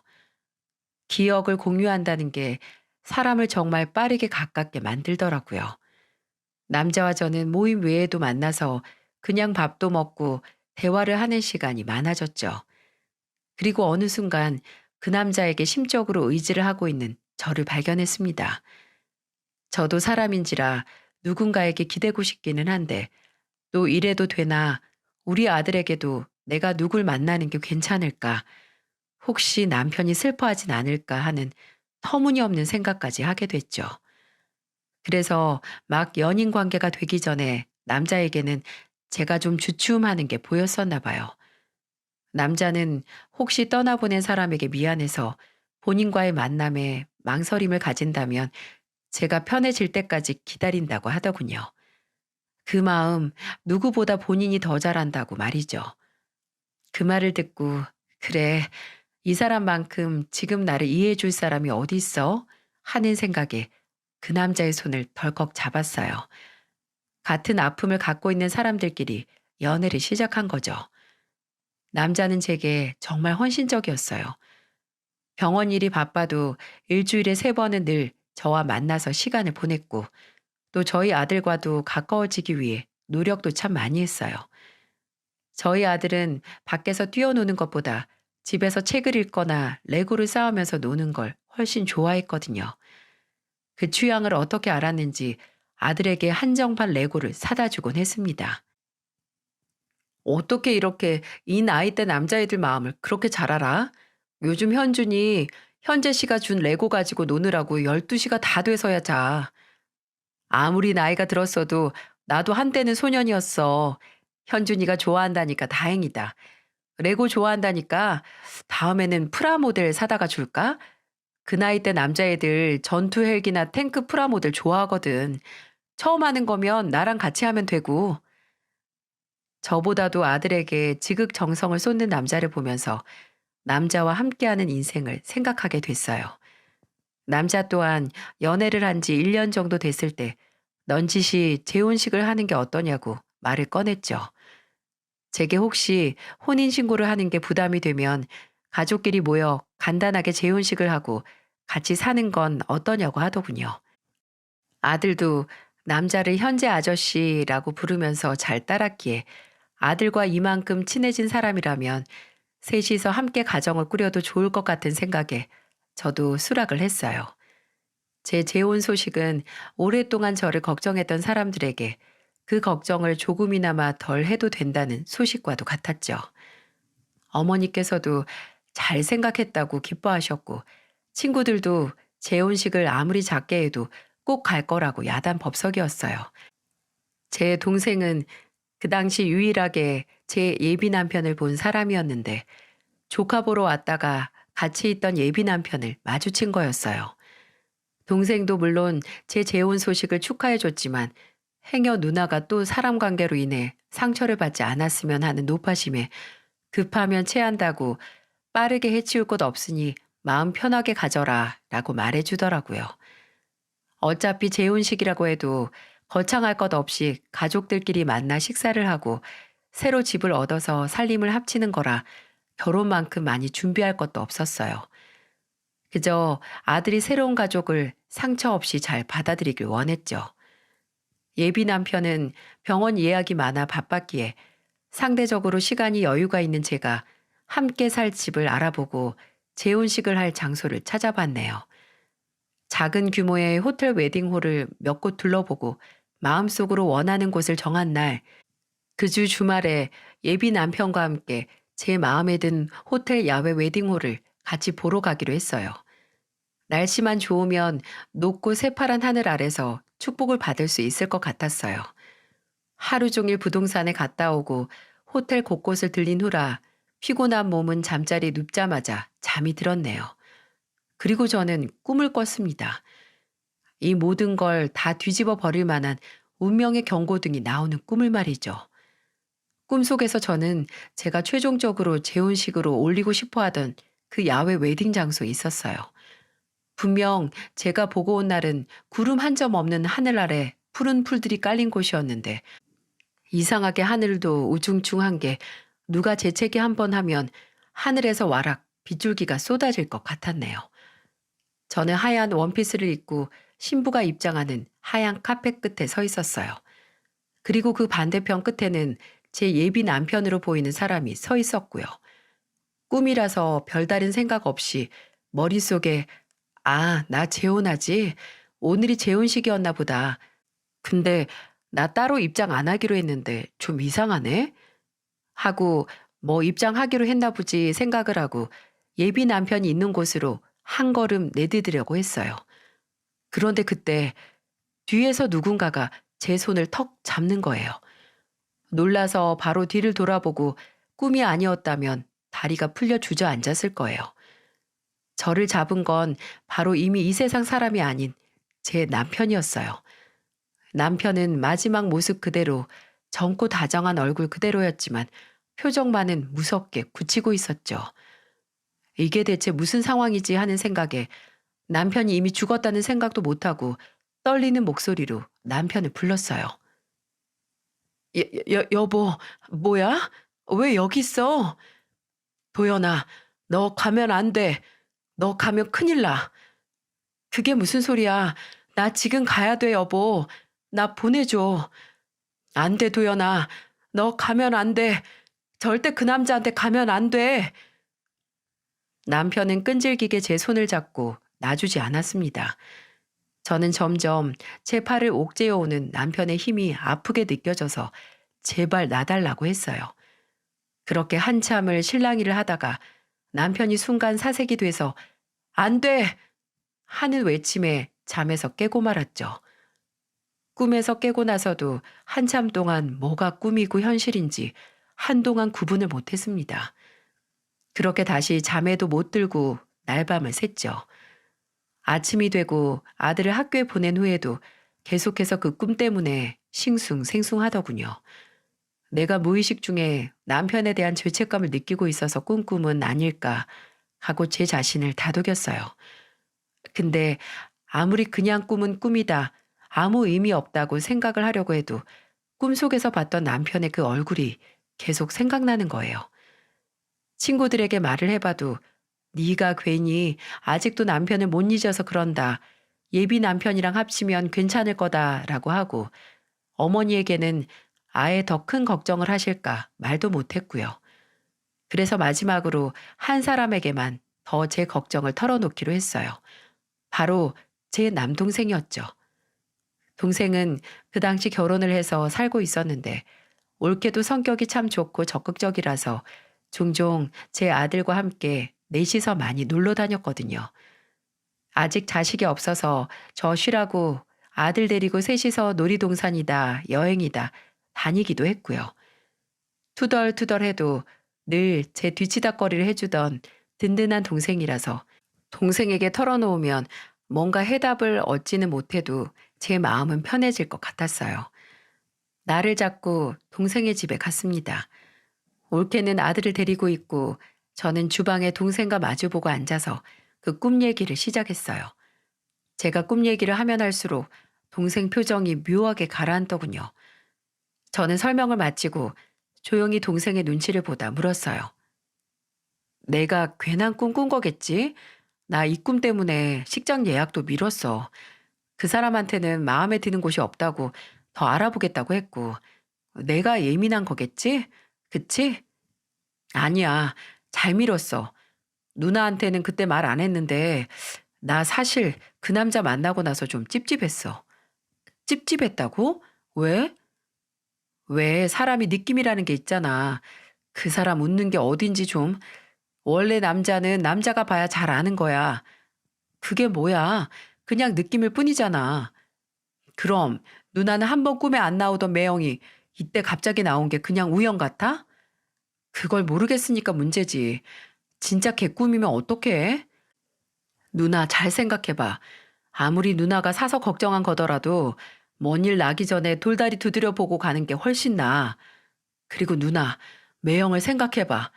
기억을 공유한다는 게 사람을 정말 빠르게 가깝게 만들더라고요. 남자와 저는 모임 외에도 만나서 그냥 밥도 먹고 대화를 하는 시간이 많아졌죠. 그리고 어느 순간 그 남자에게 심적으로 의지를 하고 있는 저를 발견했습니다. 저도 사람인지라 누군가에게 기대고 싶기는 한데 또 이래도 되나 우리 아들에게도 내가 누굴 만나는 게 괜찮을까 혹시 남편이 슬퍼하진 않을까 하는 터무니없는 생각까지 하게 됐죠. 그래서 막 연인 관계가 되기 전에 남자에게는 제가 좀 주춤하는 게 보였었나 봐요. 남자는 혹시 떠나보낸 사람에게 미안해서 본인과의 만남에 망설임을 가진다면 제가 편해질 때까지 기다린다고 하더군요. 그 마음 누구보다 본인이 더 잘한다고 말이죠. 그 말을 듣고 그래 이 사람만큼 지금 나를 이해해 줄 사람이 어디 있어? 하는 생각에 그 남자의 손을 덜컥 잡았어요. 같은 아픔을 갖고 있는 사람들끼리 연애를 시작한 거죠. 남자는 제게 정말 헌신적이었어요. 병원 일이 바빠도 일주일에 3번은 늘 저와 만나서 시간을 보냈고 또 저희 아들과도 가까워지기 위해 노력도 참 많이 했어요. 저희 아들은 밖에서 뛰어노는 것보다 집에서 책을 읽거나 레고를 쌓으면서 노는 걸 훨씬 좋아했거든요. 그 취향을 어떻게 알았는지 아들에게 한정판 레고를 사다 주곤 했습니다. 어떻게 이렇게 이 나이 때 남자애들 마음을 그렇게 잘 알아? 요즘 현준이 현재 씨가 준 레고 가지고 노느라고 12시가 다 돼서야 자. 아무리 나이가 들었어도 나도 한때는 소년이었어. 현준이가 좋아한다니까 다행이다. 레고 좋아한다니까 다음에는 프라모델 사다가 줄까? 그 나이 때 남자애들 전투 헬기나 탱크 프라모델 좋아하거든. 처음 하는 거면 나랑 같이 하면 되고. 저보다도 아들에게 지극정성을 쏟는 남자를 보면서 남자와 함께하는 인생을 생각하게 됐어요. 남자 또한 연애를 한 지 1년 정도 됐을 때 넌지시 재혼식을 하는 게 어떠냐고 말을 꺼냈죠. 제게 혹시 혼인신고를 하는 게 부담이 되면 가족끼리 모여 간단하게 재혼식을 하고 같이 사는 건 어떠냐고 하더군요. 아들도 남자를 현재 아저씨라고 부르면서 잘 따랐기에 아들과 이만큼 친해진 사람이라면 셋이서 함께 가정을 꾸려도 좋을 것 같은 생각에 저도 수락을 했어요. 제 재혼 소식은 오랫동안 저를 걱정했던 사람들에게 그 걱정을 조금이나마 덜 해도 된다는 소식과도 같았죠. 어머니께서도 잘 생각했다고 기뻐하셨고 친구들도 재혼식을 아무리 작게 해도 꼭 갈 거라고 야단법석이었어요. 제 동생은 그 당시 유일하게 제 예비 남편을 본 사람이었는데 조카 보러 왔다가 같이 있던 예비 남편을 마주친 거였어요. 동생도 물론 제 재혼 소식을 축하해 줬지만 행여 누나가 또 사람 관계로 인해 상처를 받지 않았으면 하는 노파심에 급하면 체한다고 빠르게 해치울 것 없으니 마음 편하게 가져라 라고 말해주더라고요. 어차피 재혼식이라고 해도 거창할 것 없이 가족들끼리 만나 식사를 하고 새로 집을 얻어서 살림을 합치는 거라 결혼만큼 많이 준비할 것도 없었어요. 그저 아들이 새로운 가족을 상처 없이 잘 받아들이길 원했죠. 예비 남편은 병원 예약이 많아 바빴기에 상대적으로 시간이 여유가 있는 제가 함께 살 집을 알아보고 재혼식을 할 장소를 찾아봤네요. 작은 규모의 호텔 웨딩홀을 몇 곳 둘러보고 마음속으로 원하는 곳을 정한 날, 그 주 주말에 예비 남편과 함께 제 마음에 든 호텔 야외 웨딩홀을 같이 보러 가기로 했어요. 날씨만 좋으면 높고 새파란 하늘 아래서 축복을 받을 수 있을 것 같았어요. 하루 종일 부동산에 갔다 오고 호텔 곳곳을 들린 후라 피곤한 몸은 잠자리에 눕자마자 잠이 들었네요. 그리고 저는 꿈을 꿨습니다. 이 모든 걸 다 뒤집어 버릴 만한 운명의 경고등이 나오는 꿈을 말이죠. 꿈속에서 저는 제가 최종적으로 재혼식으로 올리고 싶어 하던 그 야외 웨딩 장소에 있었어요. 분명 제가 보고 온 날은 구름 한 점 없는 하늘 아래 푸른 풀들이 깔린 곳이었는데 이상하게 하늘도 우중충한 게 누가 재채기 한 번 하면 하늘에서 와락 빗줄기가 쏟아질 것 같았네요. 저는 하얀 원피스를 입고 신부가 입장하는 하얀 카펫 끝에 서 있었어요. 그리고 그 반대편 끝에는 제 예비 남편으로 보이는 사람이 서 있었고요. 꿈이라서 별다른 생각 없이 머릿속에 아, 나 재혼하지? 오늘이 재혼식이었나 보다. 근데 나 따로 입장 안 하기로 했는데 좀 이상하네? 하고 뭐 입장하기로 했나 보지 생각을 하고 예비 남편이 있는 곳으로 한 걸음 내디디려고 했어요. 그런데 그때 뒤에서 누군가가 제 손을 턱 잡는 거예요. 놀라서 바로 뒤를 돌아보고 꿈이 아니었다면 다리가 풀려 주저앉았을 거예요. 저를 잡은 건 바로 이미 이 세상 사람이 아닌 제 남편이었어요. 남편은 마지막 모습 그대로 젊고 다정한 얼굴 그대로였지만 표정만은 무섭게 굳히고 있었죠. 이게 대체 무슨 상황이지 하는 생각에 남편이 이미 죽었다는 생각도 못하고 떨리는 목소리로 남편을 불렀어요. 여보, 뭐야? 왜 여기 있어? 도연아, 너 가면 안 돼. 너 가면 큰일 나. 그게 무슨 소리야? 나 지금 가야 돼, 여보. 나 보내줘. 안 돼, 도연아. 너 가면 안 돼. 절대 그 남자한테 가면 안 돼. 남편은 끈질기게 제 손을 잡고 놔주지 않았습니다. 저는 점점 제 팔을 옥죄어 오는 남편의 힘이 아프게 느껴져서 제발 놔달라고 했어요. 그렇게 한참을 실랑이를 하다가 남편이 순간 사색이 돼서 안 돼! 하는 외침에 잠에서 깨고 말았죠. 꿈에서 깨고 나서도 한참 동안 뭐가 꿈이고 현실인지 한동안 구분을 못했습니다. 그렇게 다시 잠에도 못 들고 날밤을 샜죠. 아침이 되고 아들을 학교에 보낸 후에도 계속해서 그 꿈 때문에 싱숭생숭하더군요. 내가 무의식 중에 남편에 대한 죄책감을 느끼고 있어서 꾼 꿈은 아닐까 하고 제 자신을 다독였어요. 근데 아무리 그냥 꿈은 꿈이다, 아무 의미 없다고 생각을 하려고 해도 꿈속에서 봤던 남편의 그 얼굴이 계속 생각나는 거예요. 친구들에게 말을 해봐도 네가 괜히 아직도 남편을 못 잊어서 그런다. 예비 남편이랑 합치면 괜찮을 거다라고 하고 어머니에게는 아예 더 큰 걱정을 하실까 말도 못했고요. 그래서 마지막으로 한 사람에게만 더 제 걱정을 털어놓기로 했어요. 바로 제 남동생이었죠. 동생은 그 당시 결혼을 해서 살고 있었는데 올케도 성격이 참 좋고 적극적이라서 종종 제 아들과 함께 넷이서 많이 놀러 다녔거든요. 아직 자식이 없어서 저 쉬라고 아들 데리고 셋이서 놀이동산이다, 여행이다 다니기도 했고요. 투덜투덜해도 늘 제 뒤치다꺼리를 해주던 든든한 동생이라서 동생에게 털어놓으면 뭔가 해답을 얻지는 못해도 제 마음은 편해질 것 같았어요. 나를 잡고 동생의 집에 갔습니다. 올케는 아들을 데리고 있고 저는 주방에 동생과 마주보고 앉아서 그 꿈 얘기를 시작했어요. 제가 꿈 얘기를 하면 할수록 동생 표정이 묘하게 가라앉더군요. 저는 설명을 마치고 조용히 동생의 눈치를 보다 물었어요. 내가 괜한 꿈 꾼 거겠지? 나 이 꿈 때문에 식장 예약도 미뤘어. 그 사람한테는 마음에 드는 곳이 없다고 더 알아보겠다고 했고, 내가 예민한 거겠지? 그치? 아니야. 잘 미뤘어. 누나한테는 그때 말 안 했는데, 나 사실 그 남자 만나고 나서 좀 찝찝했어. 찝찝했다고? 왜? 왜 사람이 느낌이라는 게 있잖아. 그 사람 웃는 게 어딘지 좀. 원래 남자는 남자가 봐야 잘 아는 거야. 그게 뭐야? 그냥 느낌일 뿐이잖아. 그럼 누나는 한 번 꿈에 안 나오던 매형이 이때 갑자기 나온 게 그냥 우연 같아? 그걸 모르겠으니까 문제지. 진짜 개꿈이면 어떡해? 누나 잘 생각해봐. 아무리 누나가 사서 걱정한 거더라도 먼 일 나기 전에 돌다리 두드려 보고 가는 게 훨씬 나아. 그리고 누나, 매형을 생각해봐.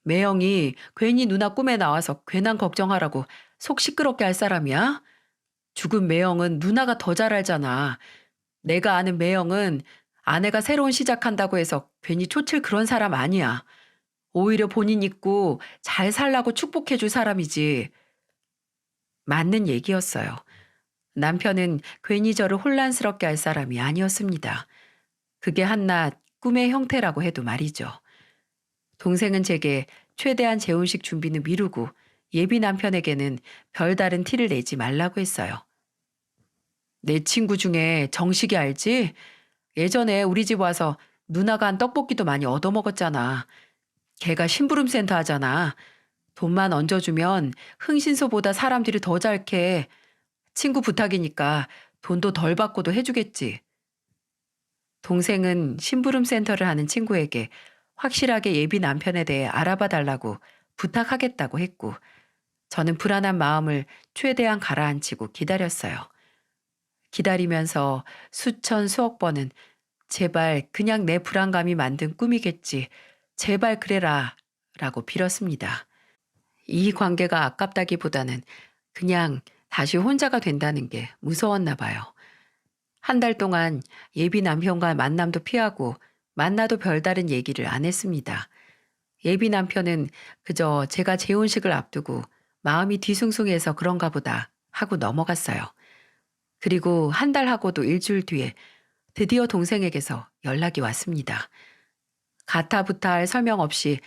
매형이 괜히 누나 꿈에 나와서 괜한 걱정하라고 속 시끄럽게 할 사람이야? 죽은 매형은 누나가 더 잘 알잖아. 내가 아는 매형은 아내가 새로운 시작한다고 해서 괜히 초칠 그런 사람 아니야. 오히려 본인 있고 잘 살라고 축복해줄 사람이지. 맞는 얘기였어요. 남편은 괜히 저를 혼란스럽게 할 사람이 아니었습니다. 그게 한낱 꿈의 형태라고 해도 말이죠. 동생은 제게 최대한 재혼식 준비는 미루고 예비 남편에게는 별다른 티를 내지 말라고 했어요. 내 친구 중에 정식이 알지? 예전에 우리 집 와서 누나가 한 떡볶이도 많이 얻어먹었잖아. 걔가 심부름센터 하잖아. 돈만 얹어주면 흥신소보다 사람들이 더 잘 캐. 친구 부탁이니까 돈도 덜 받고도 해주겠지. 동생은 심부름센터를 하는 친구에게 확실하게 예비 남편에 대해 알아봐 달라고 부탁하겠다고 했고, 저는 불안한 마음을 최대한 가라앉히고 기다렸어요. 기다리면서 수천 수억 번은 제발 그냥 내 불안감이 만든 꿈이겠지. 제발 그래라 라고 빌었습니다. 이 관계가 아깝다기보다는 그냥 다시 혼자가 된다는 게 무서웠나 봐요. 한 달 동안 예비 남편과 만남도 피하고 만나도 별다른 얘기를 안 했습니다. 예비 남편은 그저 제가 재혼식을 앞두고 마음이 뒤숭숭해서 그런가 보다 하고 넘어갔어요. 그리고 한 달 하고도 일주일 뒤에 드디어 동생에게서 연락이 왔습니다. 가타부타할 설명 없이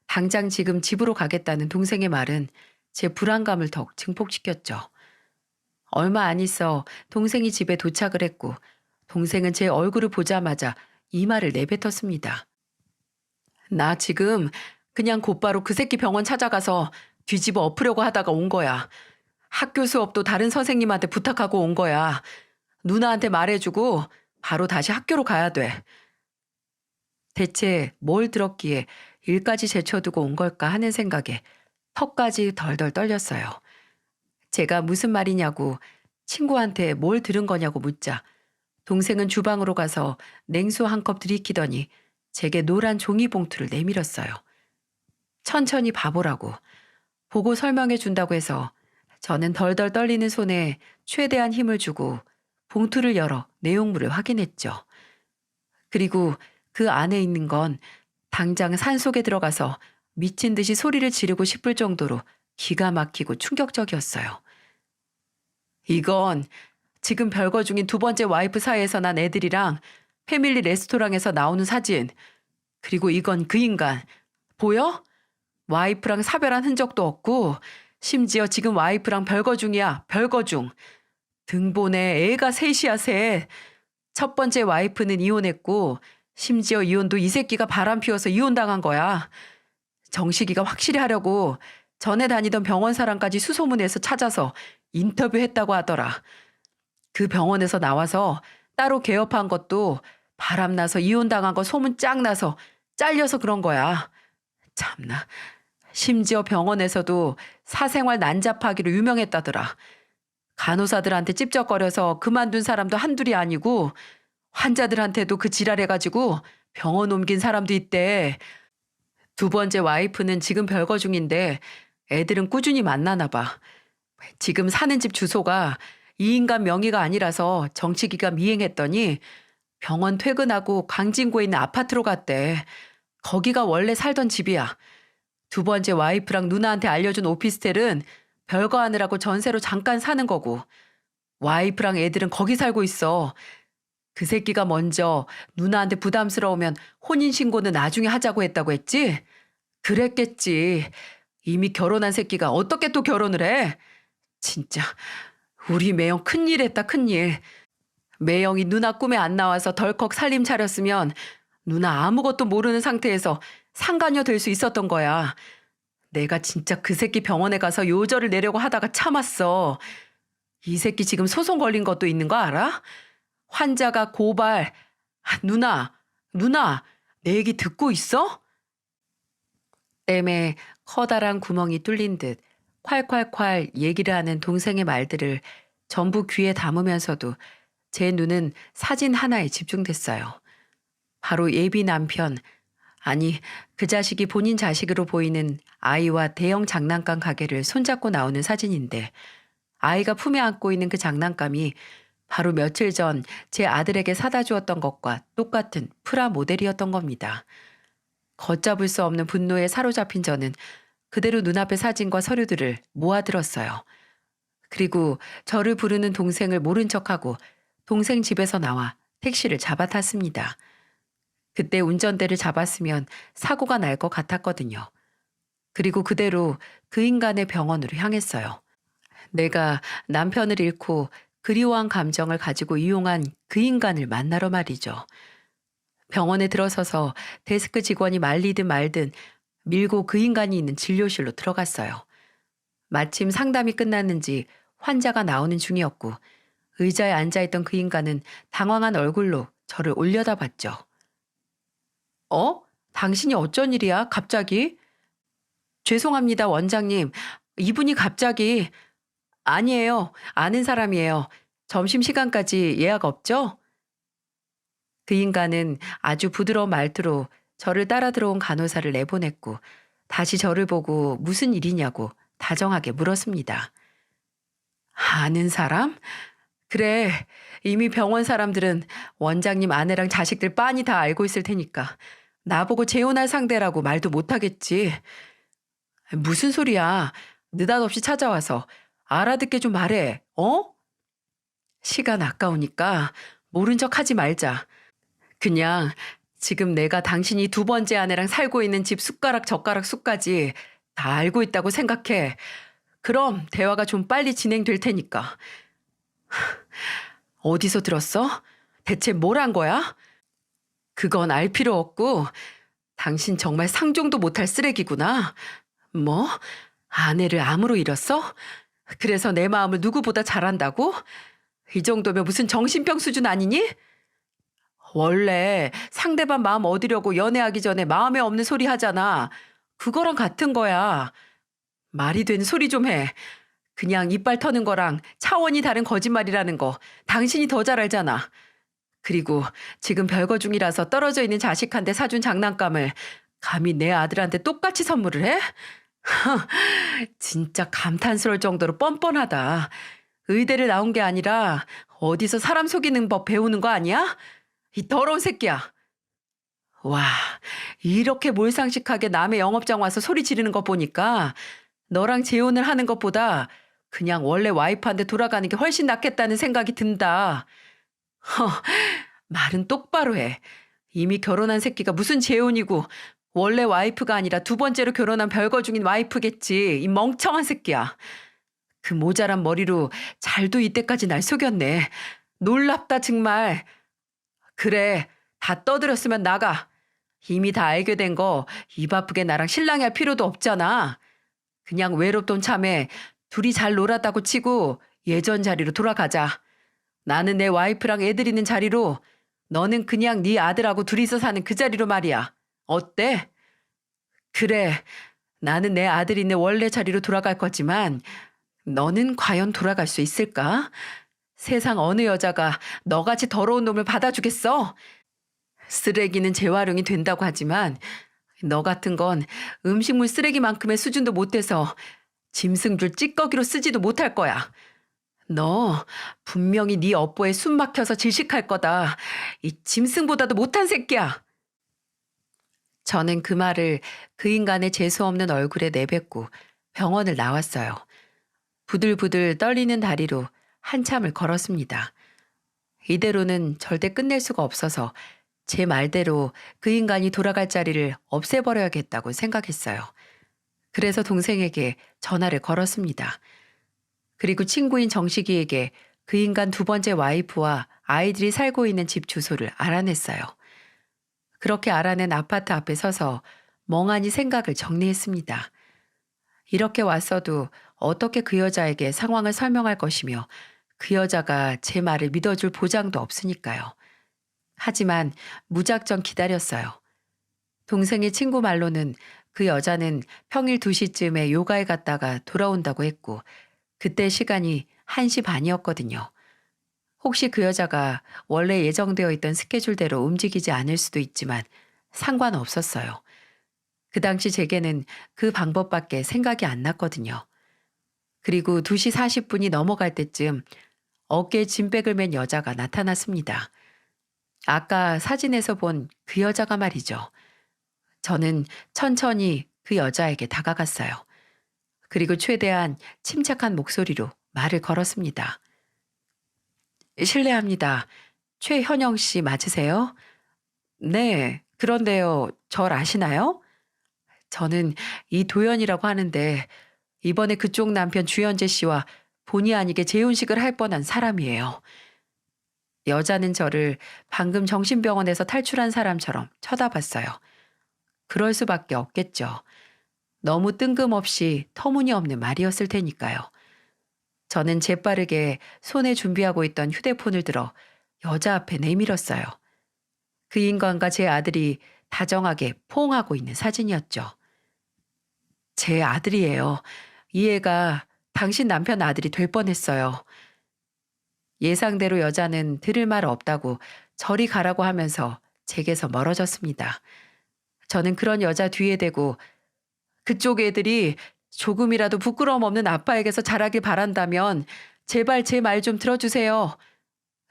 당장 지금 집으로 가겠다는 동생의 말은 제 불안감을 더욱 증폭시켰죠. 얼마 안 있어 동생이 집에 도착을 했고 동생은 제 얼굴을 보자마자 이 말을 내뱉었습니다. 나 지금 그냥 곧바로 그 새끼 병원 찾아가서 뒤집어 엎으려고 하다가 온 거야. 학교 수업도 다른 선생님한테 부탁하고 온 거야. 누나한테 말해주고 바로 다시 학교로 가야 돼. 대체 뭘 들었기에 일까지 제쳐두고 온 걸까 하는 생각에 턱까지 덜덜 떨렸어요. 제가 무슨 말이냐고 친구한테 뭘 들은 거냐고 묻자 동생은 주방으로 가서 냉수 한 컵 들이키더니 제게 노란 종이 봉투를 내밀었어요. 천천히 봐보라고. 보고 설명해 준다고 해서 저는 덜덜 떨리는 손에 최대한 힘을 주고 봉투를 열어 내용물을 확인했죠. 그리고 그 안에 있는 건 당장 산속에 들어가서 미친 듯이 소리를 지르고 싶을 정도로 기가 막히고 충격적이었어요. 이건 지금 별거 중인 두 번째 와이프 사이에서 난 애들이랑 패밀리 레스토랑에서 나오는 사진. 그리고 이건 그 인간. 보여? 와이프랑 사별한 흔적도 없고 심지어 지금 와이프랑 별거 중이야. 별거 중. 등본에 애가 셋이야 셋. 첫 번째 와이프는 이혼했고 심지어 이혼도 이 새끼가 바람 피워서 이혼당한 거야. 정식이가 확실히 하려고 전에 다니던 병원 사람까지 수소문해서 찾아서 인터뷰했다고 하더라. 그 병원에서 나와서 따로 개업한 것도 바람나서 이혼당한 거 소문 쫙 나서 잘려서 그런 거야. 참나. 심지어 병원에서도 사생활 난잡하기로 유명했다더라. 간호사들한테 찝쩍거려서 그만둔 사람도 한둘이 아니고 환자들한테도 그 지랄해가지고 병원 옮긴 사람도 있대. 두 번째 와이프는 지금 별거 중인데 애들은 꾸준히 만나나 봐. 지금 사는 집 주소가 이 인간 명의가 아니라서 정치기가 미행했더니 병원 퇴근하고 광진구에 있는 아파트로 갔대. 거기가 원래 살던 집이야. 두 번째 와이프랑 누나한테 알려준 오피스텔은 별거 하느라고 전세로 잠깐 사는 거고 와이프랑 애들은 거기 살고 있어. 그 새끼가 먼저 누나한테 부담스러우면 혼인신고는 나중에 하자고 했다고 했지? 그랬겠지. 이미 결혼한 새끼가 어떻게 또 결혼을 해? 진짜 우리 매영 큰일 했다 큰일. 매영이 누나 꿈에 안 나와서 덜컥 살림 차렸으면 누나 아무것도 모르는 상태에서 상간녀 될 수 있었던 거야. 내가 진짜 그 새끼 병원에 가서 요절을 내려고 하다가 참았어. 이 새끼 지금 소송 걸린 것도 있는 거 알아? 환자가 고발. 누나, 내 얘기 듣고 있어? 땜에 커다란 구멍이 뚫린 듯 콸콸콸 얘기를 하는 동생의 말들을 전부 귀에 담으면서도 제 눈은 사진 하나에 집중됐어요. 바로 예비 남편, 아니 그 자식이 본인 자식으로 보이는 아이와 대형 장난감 가게를 손잡고 나오는 사진인데 아이가 품에 안고 있는 그 장난감이 바로 며칠 전 제 아들에게 사다 주었던 것과 똑같은 프라 모델이었던 겁니다. 걷잡을 수 없는 분노에 사로잡힌 저는 그대로 눈앞의 사진과 서류들을 모아들었어요. 그리고 저를 부르는 동생을 모른 척하고 동생 집에서 나와 택시를 잡아탔습니다. 그때 운전대를 잡았으면 사고가 날 것 같았거든요. 그리고 그대로 그 인간의 병원으로 향했어요. 내가 남편을 잃고 그리워한 감정을 가지고 이용한 그 인간을 만나러 말이죠. 병원에 들어서서 데스크 직원이 말리든 말든 밀고 그 인간이 있는 진료실로 들어갔어요. 마침 상담이 끝났는지 환자가 나오는 중이었고 의자에 앉아있던 그 인간은 당황한 얼굴로 저를 올려다봤죠. 어? 당신이 어쩐 일이야? 갑자기? 죄송합니다, 원장님. 이분이 갑자기... 아니에요. 아는 사람이에요. 점심시간까지 예약 없죠? 그 인간은 아주 부드러운 말투로 저를 따라 들어온 간호사를 내보냈고 다시 저를 보고 무슨 일이냐고 다정하게 물었습니다. 아는 사람? 그래. 이미 병원 사람들은 원장님 아내랑 자식들 빤히 다 알고 있을 테니까 나보고 재혼할 상대라고 말도 못하겠지. 무슨 소리야. 느닷없이 찾아와서 알아듣게 좀 말해. 어? 시간 아까우니까 모른 척 하지 말자. 그냥 지금 내가 당신이 두 번째 아내랑 살고 있는 집 숟가락 젓가락 수까지 다 알고 있다고 생각해. 그럼 대화가 좀 빨리 진행될 테니까. 어디서 들었어? 대체 뭘 한 거야? 그건 알 필요 없고 당신 정말 상종도 못할 쓰레기구나. 뭐? 아내를 암으로 잃었어? 그래서 내 마음을 누구보다 잘 안다고? 이 정도면 무슨 정신병 수준 아니니? 원래 상대방 마음 얻으려고 연애하기 전에 마음에 없는 소리 하잖아. 그거랑 같은 거야. 말이 되는 소리 좀 해. 그냥 이빨 터는 거랑 차원이 다른 거짓말이라는 거 당신이 더 잘 알잖아. 그리고 지금 별거 중이라서 떨어져 있는 자식한테 사준 장난감을 감히 내 아들한테 똑같이 선물을 해? 진짜 감탄스러울 정도로 뻔뻔하다. 의대를 나온 게 아니라 어디서 사람 속이는 법 배우는 거 아니야? 이 더러운 새끼야. 와, 이렇게 몰상식하게 남의 영업장 와서 소리 지르는 거 보니까 너랑 재혼을 하는 것보다 그냥 원래 와이프한테 돌아가는 게 훨씬 낫겠다는 생각이 든다. 말은 똑바로 해. 이미 결혼한 새끼가 무슨 재혼이고 원래 와이프가 아니라 두 번째로 결혼한 별거 중인 와이프겠지. 이 멍청한 새끼야. 그 모자란 머리로 잘도 이때까지 날 속였네. 놀랍다 정말. 그래, 다 떠들었으면 나가. 이미 다 알게 된 거 입 아프게 나랑 신랑이 할 필요도 없잖아. 그냥 외롭던 참에 둘이 잘 놀았다고 치고 예전 자리로 돌아가자. 나는 내 와이프랑 애들 있는 자리로, 너는 그냥 네 아들하고 둘이서 사는 그 자리로 말이야. 어때? 그래, 나는 내 아들 있는 원래 자리로 돌아갈 거지만 너는 과연 돌아갈 수 있을까? 세상 어느 여자가 너같이 더러운 놈을 받아주겠어? 쓰레기는 재활용이 된다고 하지만 너 같은 건 음식물 쓰레기만큼의 수준도 못 돼서 짐승줄 찌꺼기로 쓰지도 못할 거야. 너 분명히 네 업보에 숨 막혀서 질식할 거다. 이 짐승보다도 못한 새끼야. 저는 그 말을 그 인간의 재수없는 얼굴에 내뱉고 병원을 나왔어요. 부들부들 떨리는 다리로 한참을 걸었습니다. 이대로는 절대 끝낼 수가 없어서 제 말대로 그 인간이 돌아갈 자리를 없애버려야겠다고 생각했어요. 그래서 동생에게 전화를 걸었습니다. 그리고 친구인 정식이에게 그 인간 두 번째 와이프와 아이들이 살고 있는 집 주소를 알아냈어요. 그렇게 알아낸 아파트 앞에 서서 멍하니 생각을 정리했습니다. 이렇게 왔어도 어떻게 그 여자에게 상황을 설명할 것이며 그 여자가 제 말을 믿어줄 보장도 없으니까요. 하지만 무작정 기다렸어요. 동생의 친구 말로는 그 여자는 평일 2시쯤에 요가에 갔다가 돌아온다고 했고 그때 시간이 1시 반이었거든요. 혹시 그 여자가 원래 예정되어 있던 스케줄대로 움직이지 않을 수도 있지만 상관없었어요. 그 당시 제게는 그 방법밖에 생각이 안 났거든요. 그리고 2시 40분이 넘어갈 때쯤 어깨에 짐백을 맨 여자가 나타났습니다. 아까 사진에서 본 그 여자가 말이죠. 저는 천천히 그 여자에게 다가갔어요. 그리고 최대한 침착한 목소리로 말을 걸었습니다. 실례합니다. 최현영 씨 맞으세요? 네, 그런데요, 절 아시나요? 저는 이도연이라고 하는데 이번에 그쪽 남편 주현재 씨와 본의 아니게 재혼식을 할 뻔한 사람이에요. 여자는 저를 방금 정신병원에서 탈출한 사람처럼 쳐다봤어요. 그럴 수밖에 없겠죠. 너무 뜬금없이 터무니없는 말이었을 테니까요. 저는 재빠르게 손에 준비하고 있던 휴대폰을 들어 여자 앞에 내밀었어요. 그 인간과 제 아들이 다정하게 포옹하고 있는 사진이었죠. 제 아들이에요. 이 애가 당신 남편 아들이 될 뻔했어요. 예상대로 여자는 들을 말 없다고 저리 가라고 하면서 제게서 멀어졌습니다. 저는 그런 여자 뒤에 대고 그쪽 애들이 조금이라도 부끄러움 없는 아빠에게서 자라길 바란다면 제발 제 말 좀 들어주세요.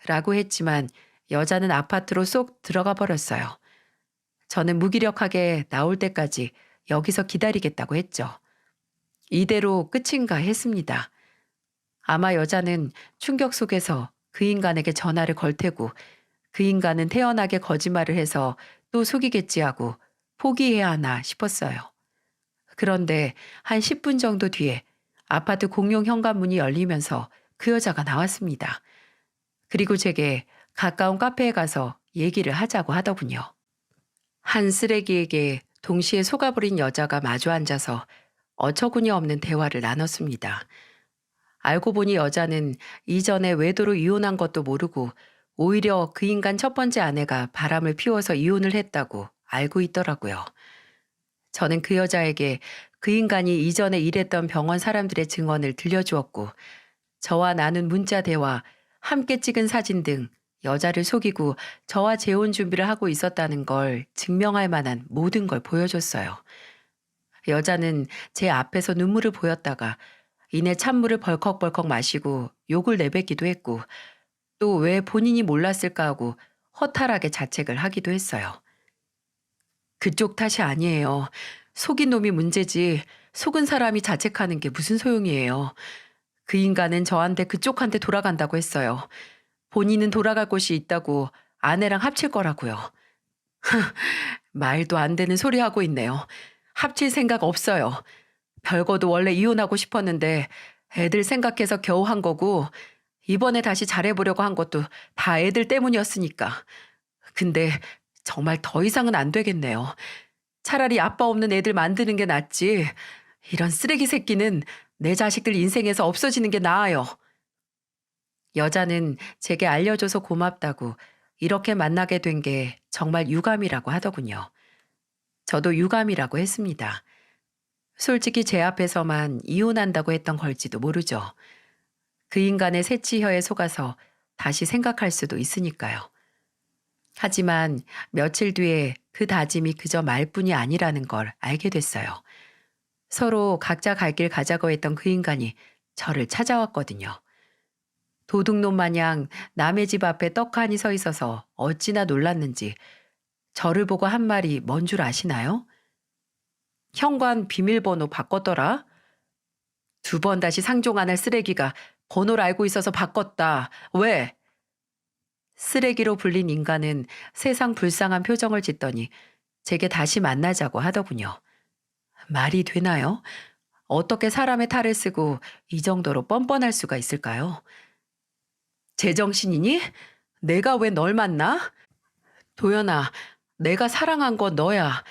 라고 했지만 여자는 아파트로 쏙 들어가 버렸어요. 저는 무기력하게 나올 때까지 여기서 기다리겠다고 했죠. 이대로 끝인가 했습니다. 아마 여자는 충격 속에서 그 인간에게 전화를 걸 테고 그 인간은 태연하게 거짓말을 해서 또 속이겠지 하고 포기해야 하나 싶었어요. 그런데 한 10분 정도 뒤에 아파트 공용 현관문이 열리면서 그 여자가 나왔습니다. 그리고 제게 가까운 카페에 가서 얘기를 하자고 하더군요. 한 쓰레기에게 동시에 속아버린 여자가 마주 앉아서 어처구니 없는 대화를 나눴습니다. 알고 보니 여자는 이전에 외도로 이혼한 것도 모르고 오히려 그 인간 첫 번째 아내가 바람을 피워서 이혼을 했다고 알고 있더라고요. 저는 그 여자에게 그 인간이 이전에 일했던 병원 사람들의 증언을 들려주었고 저와 나눈 문자 대화, 함께 찍은 사진 등 여자를 속이고 저와 재혼 준비를 하고 있었다는 걸 증명할 만한 모든 걸 보여줬어요. 여자는 제 앞에서 눈물을 보였다가 이내 찬물을 벌컥벌컥 마시고 욕을 내뱉기도 했고 또 왜 본인이 몰랐을까 하고 허탈하게 자책을 하기도 했어요. 그쪽 탓이 아니에요. 속인 놈이 문제지 속은 사람이 자책하는 게 무슨 소용이에요. 그 인간은 저한테 그쪽한테 돌아간다고 했어요. 본인은 돌아갈 곳이 있다고 아내랑 합칠 거라고요. 말도 안 되는 소리 하고 있네요. 합칠 생각 없어요. 별거도 원래 이혼하고 싶었는데 애들 생각해서 겨우 한 거고 이번에 다시 잘해보려고 한 것도 다 애들 때문이었으니까. 근데 정말 더 이상은 안 되겠네요. 차라리 아빠 없는 애들 만드는 게 낫지. 이런 쓰레기 새끼는 내 자식들 인생에서 없어지는 게 나아요. 여자는 제게 알려줘서 고맙다고 이렇게 만나게 된 게 정말 유감이라고 하더군요. 저도 유감이라고 했습니다. 솔직히 제 앞에서만 이혼한다고 했던 걸지도 모르죠. 그 인간의 새치혀에 속아서 다시 생각할 수도 있으니까요. 하지만 며칠 뒤에 그 다짐이 그저 말뿐이 아니라는 걸 알게 됐어요. 서로 각자 갈 길 가자고 했던 그 인간이 저를 찾아왔거든요. 도둑놈 마냥 남의 집 앞에 떡하니 서 있어서 어찌나 놀랐는지 저를 보고 한 말이 뭔 줄 아시나요? 현관 비밀번호 바꿨더라? 2번 다시 상종 안 할 쓰레기가 번호를 알고 있어서 바꿨다. 왜? 쓰레기로 불린 인간은 세상 불쌍한 표정을 짓더니 제게 다시 만나자고 하더군요. 말이 되나요? 어떻게 사람의 탈을 쓰고 이 정도로 뻔뻔할 수가 있을까요? 제정신이니? 내가 왜 널 만나? 도연아, 내가 사랑한 건 너야.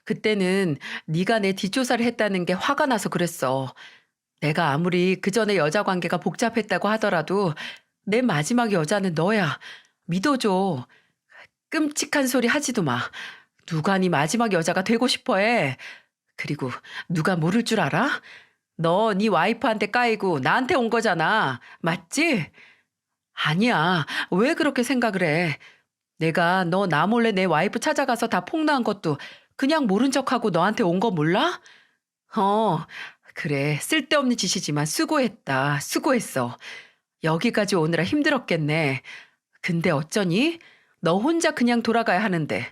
그때는 네가 내 뒷조사를 했다는 게 화가 나서 그랬어. 내가 아무리 그 전에 여자 관계가 복잡했다고 하더라도 내 마지막 여자는 너야. 믿어줘. 끔찍한 소리 하지도 마. 누가 네 마지막 여자가 되고 싶어 해. 그리고 누가 모를 줄 알아? 너 네 와이프한테 까이고 나한테 온 거잖아. 맞지? 아니야. 왜 그렇게 생각을 해? 내가 너 나 몰래 내 와이프 찾아가서 다 폭로한 것도 그냥 모른 척하고 너한테 온 거 몰라? 어, 그래. 쓸데없는 짓이지만 수고했다. 수고했어. 여기까지 오느라 힘들었겠네. 근데 어쩌니? 너 혼자 그냥 돌아가야 하는데.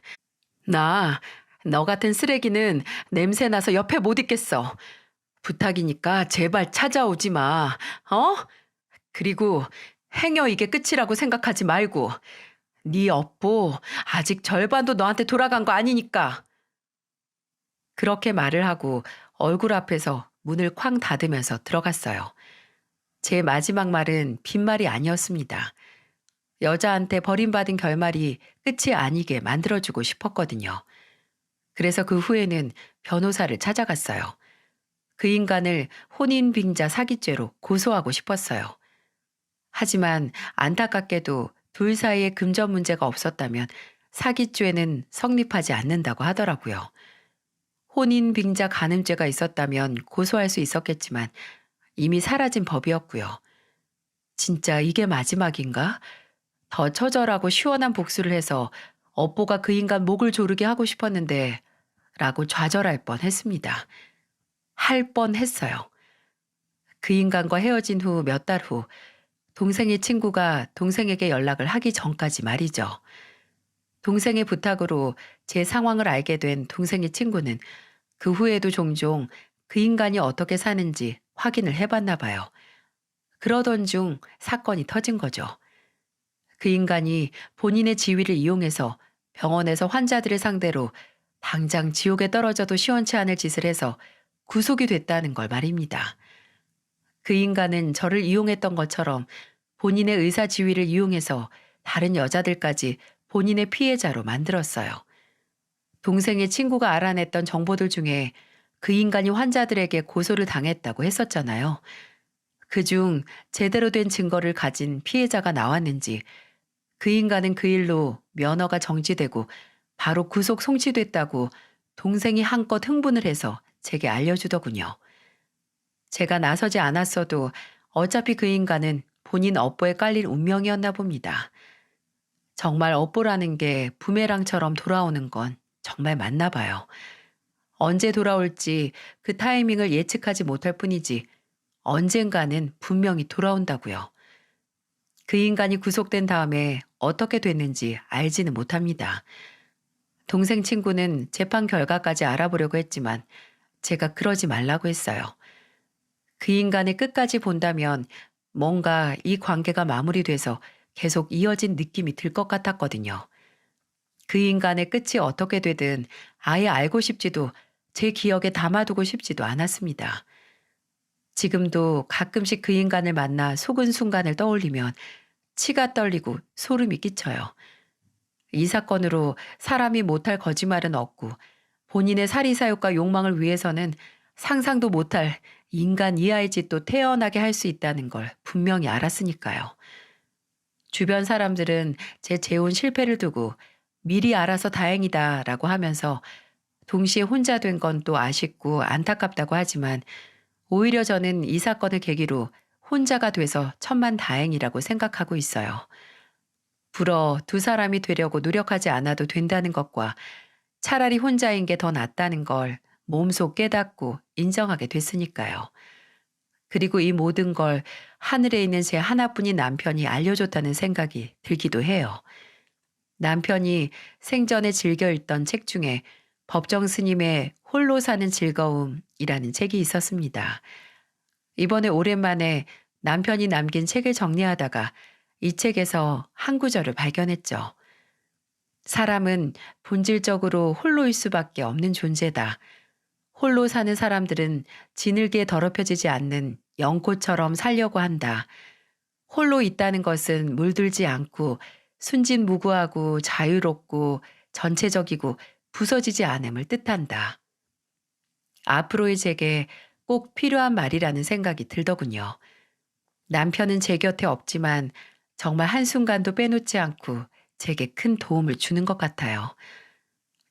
너 같은 쓰레기는 냄새 나서 옆에 못 있겠어. 부탁이니까 제발 찾아오지 마. 어? 그리고 행여 이게 끝이라고 생각하지 말고. 네 업보 아직 절반도 너한테 돌아간 거 아니니까. 그렇게 말을 하고 얼굴 앞에서 문을 쾅 닫으면서 들어갔어요. 제 마지막 말은 빈말이 아니었습니다. 여자한테 버림받은 결말이 끝이 아니게 만들어주고 싶었거든요. 그래서 그 후에는 변호사를 찾아갔어요. 그 인간을 혼인빙자 사기죄로 고소하고 싶었어요. 하지만 안타깝게도 둘 사이에 금전 문제가 없었다면 사기죄는 성립하지 않는다고 하더라고요. 혼인빙자 간음죄가 있었다면 고소할 수 있었겠지만 이미 사라진 법이었고요. 진짜 이게 마지막인가? 더 처절하고 시원한 복수를 해서 업보가 그 인간 목을 조르게 하고 싶었는데 라고 좌절할 뻔했습니다. 할 뻔했어요. 그 인간과 헤어진 후 몇 달 후 동생의 친구가 동생에게 연락을 하기 전까지 말이죠. 동생의 부탁으로 제 상황을 알게 된 동생의 친구는 그 후에도 종종 그 인간이 어떻게 사는지 확인을 해봤나 봐요. 그러던 중 사건이 터진 거죠. 그 인간이 본인의 지위를 이용해서 병원에서 환자들을 상대로 당장 지옥에 떨어져도 시원치 않을 짓을 해서 구속이 됐다는 걸 말입니다. 그 인간은 저를 이용했던 것처럼 본인의 의사 지위를 이용해서 다른 여자들까지 본인의 피해자로 만들었어요. 동생의 친구가 알아냈던 정보들 중에 그 인간이 환자들에게 고소를 당했다고 했었잖아요. 그중 제대로 된 증거를 가진 피해자가 나왔는지 그 인간은 그 일로 면허가 정지되고 바로 구속 송치됐다고 동생이 한껏 흥분을 해서 제게 알려주더군요. 제가 나서지 않았어도 어차피 그 인간은 본인 업보에 깔릴 운명이었나 봅니다. 정말 업보라는 게 부메랑처럼 돌아오는 건 정말 맞나 봐요. 언제 돌아올지 그 타이밍을 예측하지 못할 뿐이지 언젠가는 분명히 돌아온다고요. 그 인간이 구속된 다음에 어떻게 됐는지 알지는 못합니다. 동생 친구는 재판 결과까지 알아보려고 했지만 제가 그러지 말라고 했어요. 그 인간을 끝까지 본다면 뭔가 이 관계가 마무리돼서 계속 이어진 느낌이 들 것 같았거든요. 그 인간의 끝이 어떻게 되든 아예 알고 싶지도 제 기억에 담아두고 싶지도 않았습니다. 지금도 가끔씩 그 인간을 만나 속은 순간을 떠올리면 치가 떨리고 소름이 끼쳐요. 이 사건으로 사람이 못할 거짓말은 없고 본인의 사리사욕과 욕망을 위해서는 상상도 못할 인간 이하의 짓도 태어나게 할 수 있다는 걸 분명히 알았으니까요. 주변 사람들은 제 재혼 실패를 두고 미리 알아서 다행이다라고 하면서 동시에 혼자 된 건 또 아쉽고 안타깝다고 하지만 오히려 저는 이 사건을 계기로 혼자가 돼서 천만다행이라고 생각하고 있어요. 불어 두 사람이 되려고 노력하지 않아도 된다는 것과 차라리 혼자인 게 더 낫다는 걸 몸소 깨닫고 인정하게 됐으니까요. 그리고 이 모든 걸 하늘에 있는 제 하나뿐인 남편이 알려줬다는 생각이 들기도 해요. 남편이 생전에 즐겨 읽던 책 중에 법정 스님의 홀로 사는 즐거움이라는 책이 있었습니다. 이번에 오랜만에 남편이 남긴 책을 정리하다가 이 책에서 한 구절을 발견했죠. 사람은 본질적으로 홀로일 수밖에 없는 존재다. 홀로 사는 사람들은 지늘게 더럽혀지지 않는 연꽃처럼 살려고 한다. 홀로 있다는 것은 물들지 않고 순진무구하고 자유롭고 전체적이고 부서지지 않음을 뜻한다. 앞으로의 제게 꼭 필요한 말이라는 생각이 들더군요. 남편은 제 곁에 없지만 정말 한순간도 빼놓지 않고 제게 큰 도움을 주는 것 같아요.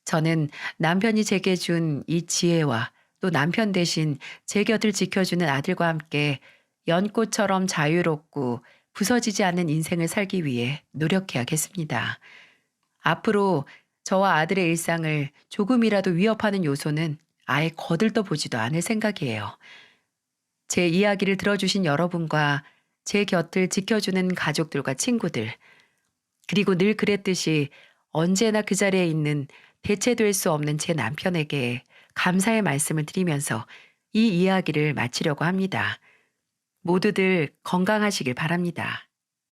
저는 남편이 제게 준 이 지혜와 또 남편 대신 제 곁을 지켜주는 아들과 함께 연꽃처럼 자유롭고 부서지지 않는 인생을 살기 위해 노력해야겠습니다. 앞으로 저와 아들의 일상을 조금이라도 위협하는 요소는 아예 거들떠 보지도 않을 생각이에요. 제 이야기를 들어주신 여러분과 제 곁을 지켜주는 가족들과 친구들, 그리고 늘 그랬듯이 언제나 그 자리에 있는 대체될 수 없는 제 남편에게 감사의 말씀을 드리면서 이 이야기를 마치려고 합니다. 모두들 건강하시길 바랍니다.